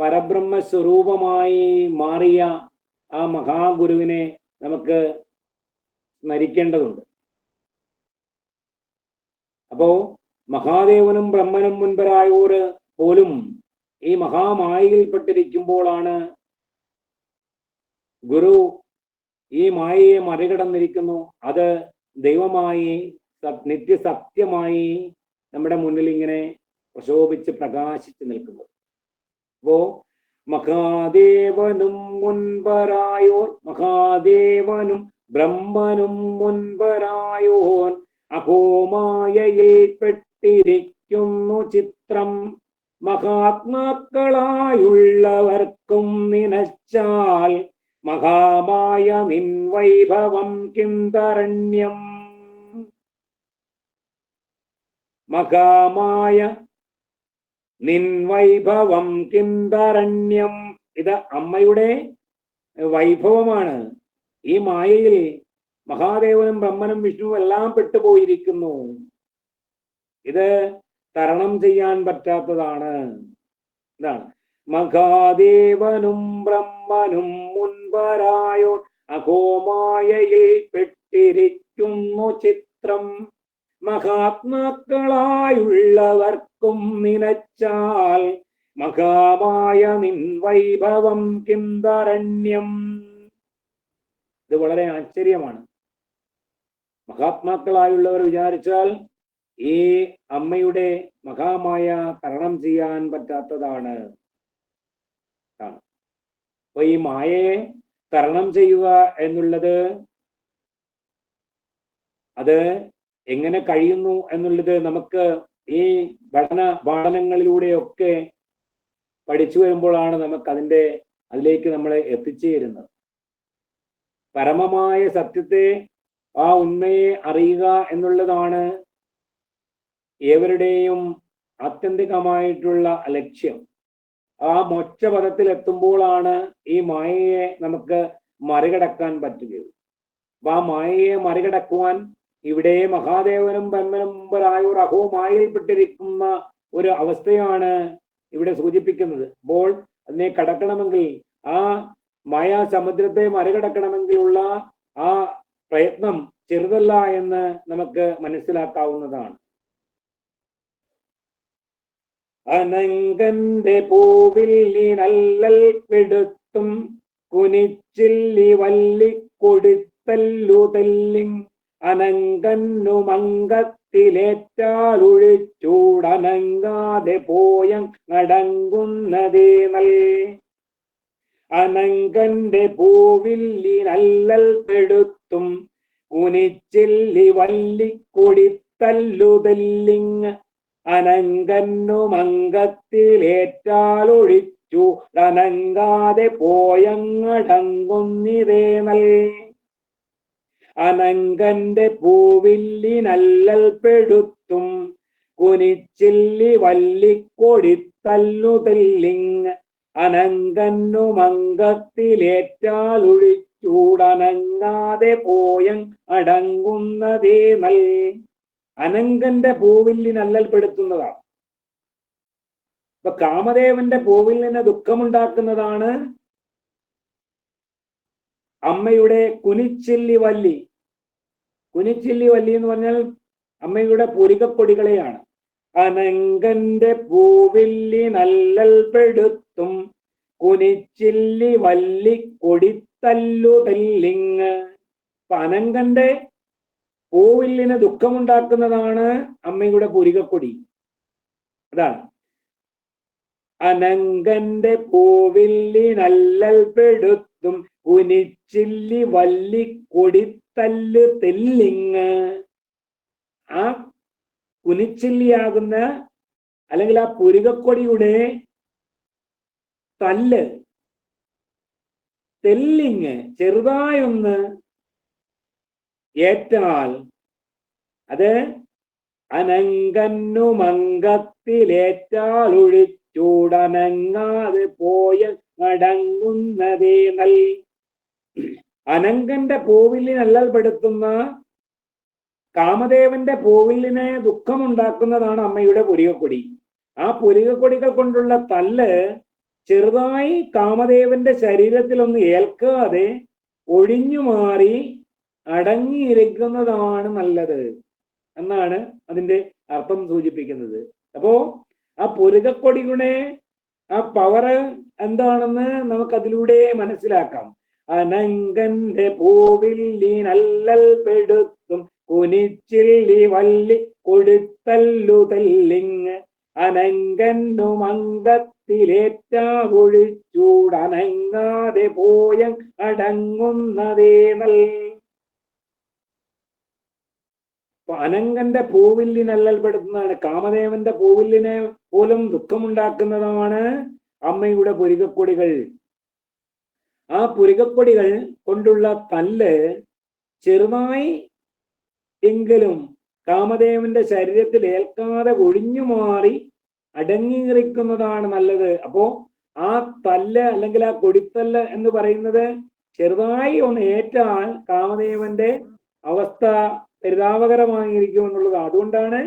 പരബ്രഹ്മ സ്വരൂപമായി മാറിയ ആ മഹാഗുരുവിനെ നമുക്ക് സ്മരിക്കേണ്ടതുണ്ട്. അപ്പോ മഹാദേവനും ബ്രഹ്മനും മുൻപരായോർ പോലും ഈ മഹാമായയിൽപ്പെട്ടിരിക്കുമ്പോഴാണ് ഗുരു ഈ മായയെ മറികടന്നിരിക്കുന്നു. അത് ദൈവമായി നിത്യസത്യമായി നമ്മുടെ മുന്നിൽ ഇങ്ങനെ പ്രശോഭിച്ച് പ്രകാശിച്ച് നിൽക്കുന്നു. അപ്പോ മഹാദേവനും മുൻപരായോർ മഹാദേവനും ബ്രഹ്മനും മുൻപരായോർ അഘോമായയിൽ പെട്ടിരിക്കുന്നു ചിത്രം. മഹാത്മാക്കളായുള്ളവർക്കും നിനച്ചാൽ മഹാമായ നിൻ വൈഭവം കിന്തരണ്യം. മഹാമായ നിൻ വൈഭവം കിന്തരണ്യം. ഇത് അമ്മയുടെ വൈഭവമാണ്. ഈ മായയിൽ മഹാദേവനും ബ്രഹ്മനും വിഷ്ണുവും എല്ലാം പെട്ടുപോയിരിക്കുന്നു. ഇത് തരണം ചെയ്യാൻ പറ്റാത്തതാണ്. ഇതാണ് മഹാദേവനും ബ്രഹ്മനും മുൻപരായോ അഹോമായയിൽ പെട്ടിരിക്കുന്നു ചിത്രം. മഹാത്മാക്കളായുള്ളവർക്കും നിനച്ചാൽ മഹാമായ നിൻ വൈഭവം കിന്തരണ്യം. ഇത് വളരെ ആശ്ചര്യമാണ്. മഹാത്മാക്കളായുള്ളവർ വിചാരിച്ചാൽ ഈ അമ്മയുടെ മഹാമായ തരണം ചെയ്യാൻ പറ്റാത്തതാണ്. അപ്പൊ ഈ മായയെ തരണം ചെയ്യുക എന്നുള്ളത് അത് എങ്ങനെ കഴിയുന്നു എന്നുള്ളത് നമുക്ക് ഈ പഠനങ്ങളിലൂടെയൊക്കെ പഠിച്ചു വരുമ്പോഴാണ് നമുക്ക് അതിലേക്ക് നമ്മളെ എത്തിച്ചേരുന്നത്. പരമമായ സത്യത്തെ, ആ ഉണ്മയെ അറിയുക എന്നുള്ളതാണ് ഏവരുടെയും ആത്യന്തികമായിട്ടുള്ള ലക്ഷ്യം. ആ മോക്ഷപദത്തിൽ എത്തുമ്പോഴാണ് ഈ മായയെ നമുക്ക് മറികടക്കാൻ പറ്റുകയുള്ളൂ. അപ്പൊ ആ മായയെ മറികടക്കുവാൻ ഇവിടെ മഹാദേവനും ബ്രഹ്മനും മുമ്പരായൂർ അഹോ മായയിൽപ്പെട്ടിരിക്കുന്ന ഒരു അവസ്ഥയാണ് ഇവിടെ സൂചിപ്പിക്കുന്നത്. അപ്പോൾ അതിനെ കടക്കണമെങ്കിൽ, ആ മായാ സമുദ്രത്തെ മറികടക്കണമെങ്കിലുള്ള ആ പ്രയത്നം ചെറുതല്ല എന്ന് നമുക്ക് മനസ്സിലാക്കാവുന്നതാണ്. അനങ്കന്റെ പൂവില്ലിനല്ലൽ പെടുത്തും കുനിച്ചില്ലി വല്ലിക്കൊടുത്തല്ലു തെല്ലിങ്. അനങ്കന്നു മങ്കത്തിലേറ്റാലൊഴിച്ചൂടനങ്ങാതെ പോയങ്ങടങ്ങുന്നതേ നൽ. അനങ്കന്റെ പൂവില്ലിനല്ലൽ പെടുത്തും കുനിച്ചില്ലി വല്ലിക്കൊടിത്തല്ലു തെല്ലിങ്. അനങ്കന്നു മങ്കത്തിലേറ്റാലൊഴിച്ചു അനങ്ങാതെ പോയങ്ങടങ്ങുന്നിതേ നൽ. അനങ്കന്റെ പൂവില്ലിനല്ലൽ പെടുത്തും കുനിച്ചില്ലി വല്ലിക്കൊടിത്തല്ലു തെല്ലിങ്. അനങ്കന്നു മങ്കത്തിലേറ്റാലൊഴിച്ചൂടനങ്ങാതെ പോയങ്ങടങ്ങുന്നതേ നൽ. അനങ്കന്റെ പൂവില്ലിനല്ലൽ പെടുത്തുന്നതാണ്. ഇപ്പൊ കാമദേവന്റെ പൂവില്ലിന് ദുഃഖമുണ്ടാക്കുന്നതാണ് അമ്മയുടെ കുനിച്ചില്ലി വല്ലി. കുനിച്ചില്ലി വല്ലി എന്ന് പറഞ്ഞാൽ അമ്മയുടെ പുരികക്കൊടികളെയാണ്. അനങ്കന്റെ പൂവില്ലിനല്ലൽ പെടുത്തും കുനിച്ചില്ലി വല്ലിക്കൊടിത്തല്ലു തെല്ലിങ്. അപ്പൊ അനങ്കന്റെ പൂവില്ലിന് ദുഃഖമുണ്ടാക്കുന്നതാണ് അമ്മയുടെ പുരികക്കൊടി. അതാണ് അനങ്കന്റെ പൂവില്ലിനല്ലൽ പെടുത്തും കുനിച്ചില്ലി വല്ലിക്കൊടിത്തല്ലു തെല്ലിങ്. ആ കുനിച്ചില്ലിയാകുന്ന അല്ലെങ്കിൽ ആ പുരികക്കൊടിയുടെ തല്ല്, തെല്ലിങ് ചെറുതായൊന്ന് ഏറ്റാൽ അത് അനങ്കന്നു മങ്കത്തിലേറ്റാലൊഴിച്ചൂടനങ്ങാതെ പോയ അടങ്ങുന്നതേ നൽ. അനങ്കന്റെ പൂവില്ലിനല്ലൽ പെടുത്തുന്ന കാമദേവന്റെ പൂവില്ലിന് ദുഃഖമുണ്ടാക്കുന്നതാണ് അമ്മയുടെ പുരികക്കൊടി. ആ പുരികക്കൊടികൾ കൊണ്ടുള്ള തല്ല് ചെറുതായി കാമദേവന്റെ ശരീരത്തിലൊന്ന് ഏൽക്കാതെ ഒഴിഞ്ഞു മാറി അടങ്ങിയിരിക്കുന്നതാണ് നല്ലത് എന്നാണ് അതിന്റെ അർത്ഥം സൂചിപ്പിക്കുന്നത്. അപ്പോ ആ പുരികക്കൊടിയുടെ ആ പവറ് എന്താണെന്ന് നമുക്കതിലൂടെ മനസ്സിലാക്കാം. അനങ്കന്റെ പൂവില്ലിനല്ലൽ പെടുത്തും കുനിച്ചില്ലി വല്ലിക്കൊടുത്തല്ലു തെല്ലിങ്. അനങ്കന്നു മങ്കത്തിലേറ്റാവൊഴിച്ചൂടനങ്ങാതെ പോയങ്ങടങ്ങുന്നതേ നൽ. അപ്പൊ അനങ്കന്റെ പൂവില്ലിനല്ലൽപ്പെടുത്തുന്നതാണ്. കാമദേവന്റെ പൂവില്ലിനെ പോലും ദുഃഖമുണ്ടാക്കുന്നതാണ് അമ്മയുടെ പുരികക്കൊടികൾ. ആ പുരികക്കൊടികൾ കൊണ്ടുള്ള തല്ല് ചെറുതായി എങ്കിലും കാമദേവന്റെ ശരീരത്തിൽ ഏൽക്കാതെ ഒഴിഞ്ഞു മാറി അടങ്ങിയിരിക്കുന്നതാണ് നല്ലത്. അപ്പോ ആ തല്ല് അല്ലെങ്കിൽ ആ കൊടിത്തല്ല് എന്ന് പറയുന്നത് ചെറുതായി ഒന്ന് ഏറ്റാൽ കാമദേവന്റെ അവസ്ഥ പരിതാപകരമായിരിക്കും എന്നുള്ളത്. അതുകൊണ്ടാണ്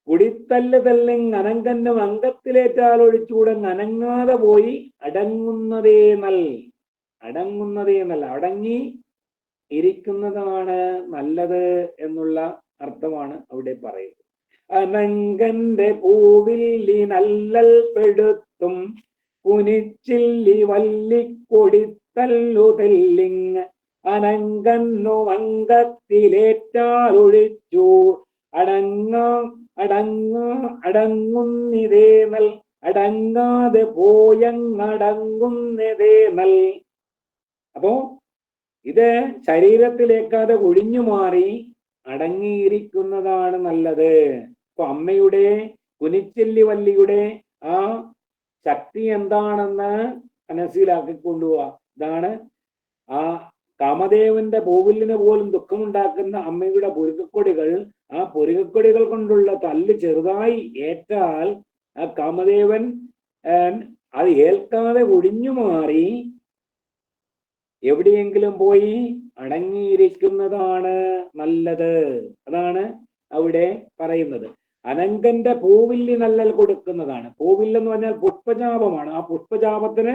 കുടിത്തല്ല് തല്ലിങ് അനങ്കന്നും അംഗത്തിലേറ്റാൽ ഒഴിച്ചുകൂടെ അനങ്ങാതെ പോയി അടങ്ങുന്നതേ നല്ല അടങ്ങി ഇരിക്കുന്നതാണ് നല്ലത് എന്നുള്ള അർത്ഥമാണ് അവിടെ പറയുന്നത്. അനങ്കന്റെ പൂവില്ലിനല്ലൽ പെടുത്തും കുനിച്ചില്ലി വല്ലിക്കൊടിത്തല്ലു തെല്ലിങ് അനങ്കന്നു അംഗത്തിലേറ്റാലൊഴിച്ചു അടങ്ങുന്നിതേ നൽ അടങ്ങാതെ പോയങ്ങടങ്ങുന്നതേ നൽ. അപ്പോ ഇത് ശരീരത്തിലേക്കാതെ ഒഴിഞ്ഞു മാറി അടങ്ങിയിരിക്കുന്നതാണ് നല്ലത്. അപ്പൊ അമ്മയുടെ കുനിച്ചില്ലി വല്ലിയുടെ ആ ശക്തി എന്താണെന്ന് മനസ്സിലാക്കിക്കൊണ്ടുപോവാ. ഇതാണ് ആ കാമദേവന്റെ പൂവില്ലിന് പോലും ദുഃഖമുണ്ടാക്കുന്ന അമ്മയുടെ പുരുകക്കൊടികൾ. ആ പുരുകക്കൊടികൾ കൊണ്ടുള്ള തല്ല് ചെറുതായി ഏറ്റാൽ ആ കാമദേവൻ അത് ഏൽക്കാതെ ഒഴിഞ്ഞു മാറി എവിടെയെങ്കിലും പോയി അടങ്ങിയിരിക്കുന്നതാണ് നല്ലത്. അതാണ് അവിടെ പറയുന്നത്. അനങ്കന്റെ പൂവില്ലി നല്ലൽ കൊടുക്കുന്നതാണ്. പൂവില്ലെന്ന് പറഞ്ഞാൽ പുഷ്പജാപമാണ്. ആ പുഷ്പജാപത്തിന്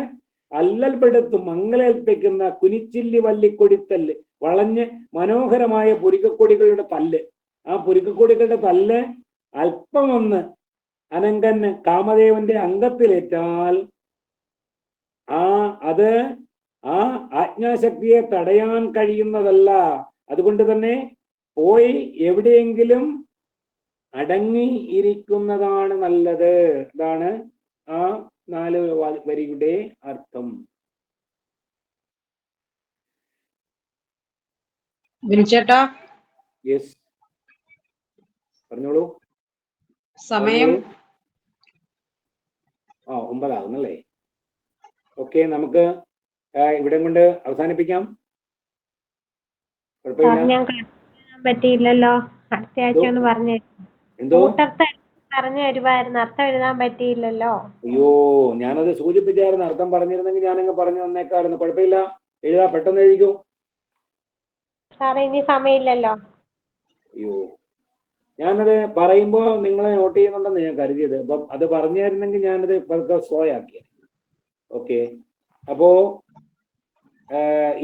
അല്ലൽപ്പെടുത്തും മങ്ങലേൽപ്പിക്കുന്ന കുനിച്ചില്ലി വല്ലിക്കൊടിത്തല്ല്, വളഞ്ഞ് മനോഹരമായ പുരികക്കൊടികളുടെ തല്ല്. ആ പുരികക്കൊടികളുടെ തല്ല് അല്പം ഒന്ന് അനങ്കന് കാമദേവന്റെ അംഗത്തിലേറ്റാൽ അത് ആ ആജ്ഞാശക്തിയെ തടയാൻ കഴിയുന്നതല്ല. അതുകൊണ്ട് തന്നെ പോയി എവിടെയെങ്കിലും അടങ്ങി ഇരിക്കുന്നതാണ് നല്ലത്. അതാണ് ആ 4 വരിയുടെ അർത്ഥം. ബിനുചേട്ടാ, യെസ്, പറഞ്ഞോളൂ. സമയം 9 ആകുന്നല്ലേ? ഓക്കെ, നമുക്ക് ഇവിടെ കൊണ്ട് അവസാനിപ്പിക്കാം. പറ്റിയില്ലല്ലോ. അടുത്ത ആഴ്ച ഒന്ന് പറഞ്ഞു എന്തോ പറഞ്ഞു തരുമായിരുന്നു. അർത്ഥം എഴുതാൻ പറ്റിയില്ലല്ലോ. അയ്യോ, ഞാനത് സൂചിപ്പിച്ചായിരുന്നു. അർത്ഥം പറഞ്ഞിരുന്നെങ്കിൽ ഞാനങ്ങ് പറഞ്ഞു തന്നേക്കായിരുന്നു. കുഴപ്പമില്ല, എഴുതാ, പെട്ടെന്ന് എഴുതിക്കോ. സാറേ, ഇനി സമയമില്ലല്ലോ. അയ്യോ, ഞാനത് പറയുമ്പോ നിങ്ങളെ നോട്ട് ചെയ്യുന്നുണ്ടെന്ന് ഞാൻ കരുതിയത്. അപ്പം അത് പറഞ്ഞായിരുന്നെങ്കിൽ ഞാനത് പതുക്കെ സ്ലോ ആക്കിയ. ഓക്കെ, അപ്പോ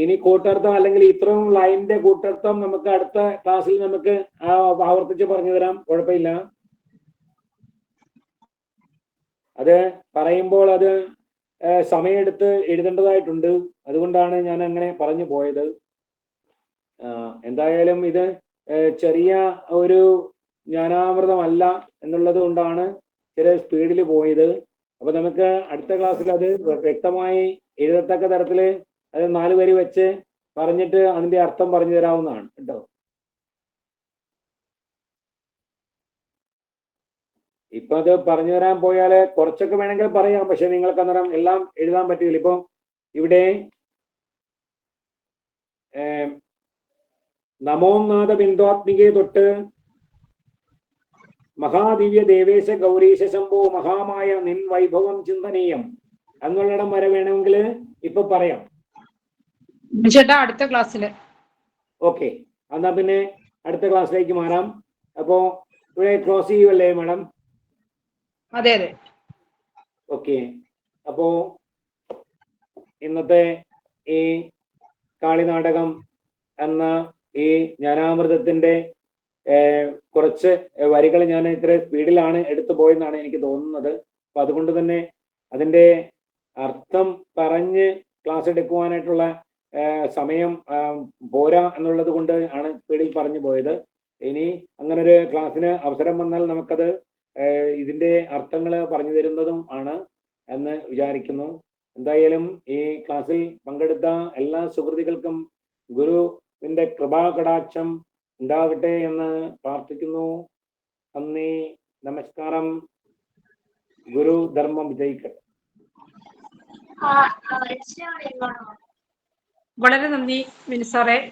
ഇനി കൂട്ടർത്ഥം അല്ലെങ്കിൽ ഇത്രയും ലൈനിന്റെ കൂട്ടർത്ഥം നമുക്ക് അടുത്ത ക്ലാസ്സിൽ നമുക്ക് ആവർത്തിച്ച് പറഞ്ഞു തരാം. കുഴപ്പമില്ല. അത് പറയുമ്പോൾ അത് സമയമെടുത്ത് എഴുതേണ്ടതായിട്ടുണ്ട്. അതുകൊണ്ടാണ് ഞാൻ അങ്ങനെ പറഞ്ഞു പോയത്. എന്തായാലും ഇത് ചെറിയ ഒരു ജ്ഞാനാമൃതമല്ല എന്നുള്ളത് കൊണ്ടാണ് ചെറിയ സ്പീഡിൽ പോയത്. അപ്പൊ നമുക്ക് അടുത്ത ക്ലാസ്സിൽ അത് വ്യക്തമായി എഴുതത്തക്ക തരത്തിൽ അത് 4 വരി വെച്ച് പറഞ്ഞിട്ട് അതിന്റെ അർത്ഥം പറഞ്ഞു തരാവുന്നതാണ് കേട്ടോ. ഇപ്പൊ അത് പറഞ്ഞു തരാൻ പോയാല് കുറച്ചൊക്കെ വേണമെങ്കിൽ പറയാം. പക്ഷെ നിങ്ങൾക്ക് അന്നേരം എല്ലാം എഴുതാൻ പറ്റില്ല. ഇപ്പൊ ഇവിടെ നമോനാഥ ബിന്ദുവാത്മികയെ തൊട്ട് മഹാദിവ്യ ദേവേശ ഗൗരീശ ശംഭോ മഹാമായ നിൻ വൈഭവം ചിന്തനീയം എന്നുള്ളിടം വരെ വേണമെങ്കിൽ ഇപ്പൊ പറയാം. ചേട്ടാ, അടുത്ത ക്ലാസ്സിൽ. ഓക്കെ, എന്നാ പിന്നെ അടുത്ത ക്ലാസ്സിലേക്ക് മാറാം. അപ്പോ ഇവിടെ ക്ലോസ് ചെയ്യുമല്ലേ മാഡം? അതെ അതെ. ഓക്കെ, അപ്പോ ഇന്നത്തെ ഈ കാളിനാടകം എന്ന ഈ ജ്ഞാനാമൃതത്തിന്റെ കുറച്ച് വരികൾ ഞാൻ ഇത്ര സ്പീഡിലാണ് എടുത്തു പോയെന്നാണ് എനിക്ക് തോന്നുന്നത്. അപ്പൊ അതുകൊണ്ട് തന്നെ അതിന്റെ അർത്ഥം പറഞ്ഞ് ക്ലാസ് എടുക്കുവാനായിട്ടുള്ള സമയം പോരാ എന്നുള്ളത് കൊണ്ട് ആണ് സ്പീഡിൽ പറഞ്ഞു പോയത്. ഇനി അങ്ങനൊരു ക്ലാസ്സിന് അവസരം വന്നാൽ നമുക്കത് ഇതിന്റെ അർത്ഥങ്ങൾ പറഞ്ഞു തരുന്നതും ആണ് എന്ന് വിചാരിക്കുന്നു. എന്തായാലും ഈ ക്ലാസ്സിൽ പങ്കെടുത്ത എല്ലാ സുഹൃത്തുക്കൾക്കും ഗുരുവിന്റെ കൃപാകടാക്ഷം ഉണ്ടാകട്ടെ എന്ന് പ്രാർത്ഥിക്കുന്നു. നന്ദി, നമസ്കാരം. ഗുരു ധർമ്മം വിജയിക്കട്ടെ. വളരെ നന്ദി മിനിസാറെ.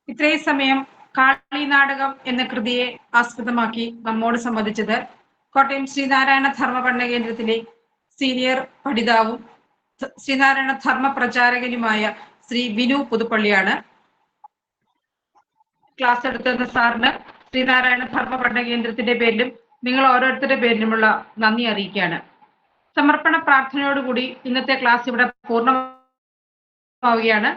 ഇത്രയും സമയം കാളി നാടകം എന്ന കൃതിയെ ആസ്പദമാക്കി നമ്മോട് സംബന്ധിച്ചത് കോട്ടയം ശ്രീനാരായണ ധർമ്മ പഠന കേന്ദ്രത്തിലെ സീനിയർ പഠിതാവും ശ്രീനാരായണ ധർമ്മ പ്രചാരകനുമായ ശ്രീ ബിനു പുതുപ്പള്ളിയാണ്. ക്ലാസ് എടുത്തുന്ന സാറിന് ശ്രീനാരായണ ധർമ്മ പഠന കേന്ദ്രത്തിന്റെ പേരിലും നിങ്ങൾ ഓരോരുത്തരുടെ പേരിലുമുള്ള നന്ദി അറിയിക്കുകയാണ്. സമർപ്പണ പ്രാർത്ഥനയോടുകൂടി ഇന്നത്തെ ക്ലാസ് ഇവിടെ പൂർണ്ണമാവുകയാണ്.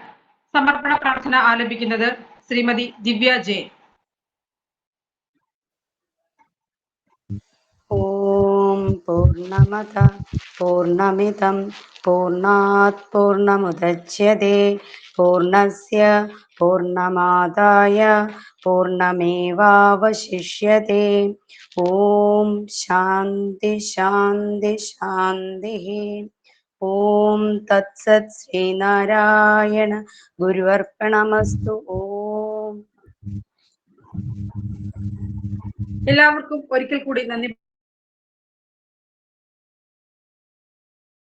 സമർപ്പണ പ്രാർത്ഥന ആലപിക്കുന്നത് ശ്രീമതി ദിവ്യ ജെ. ഓം പൂർണ്ണമത പൂർണ്ണമിദം പൂർണ്ണാത് പൂർണ്ണമുദച്യത്തെ പൂർണ്ണസ്യ പൂർണ്ണമാദായ പൂർണ്ണമേവാവശിഷ്യത്തെ. ഓം ശാന്തി ശാന്തി ശാന്തി. ഓം തത്സത്. ശ്രീനാരായണ ഗുരുവർപ്പണമസ്തു. ഓം. എല്ലാവർക്കും ഒരിക്കൽ കൂടി നന്ദി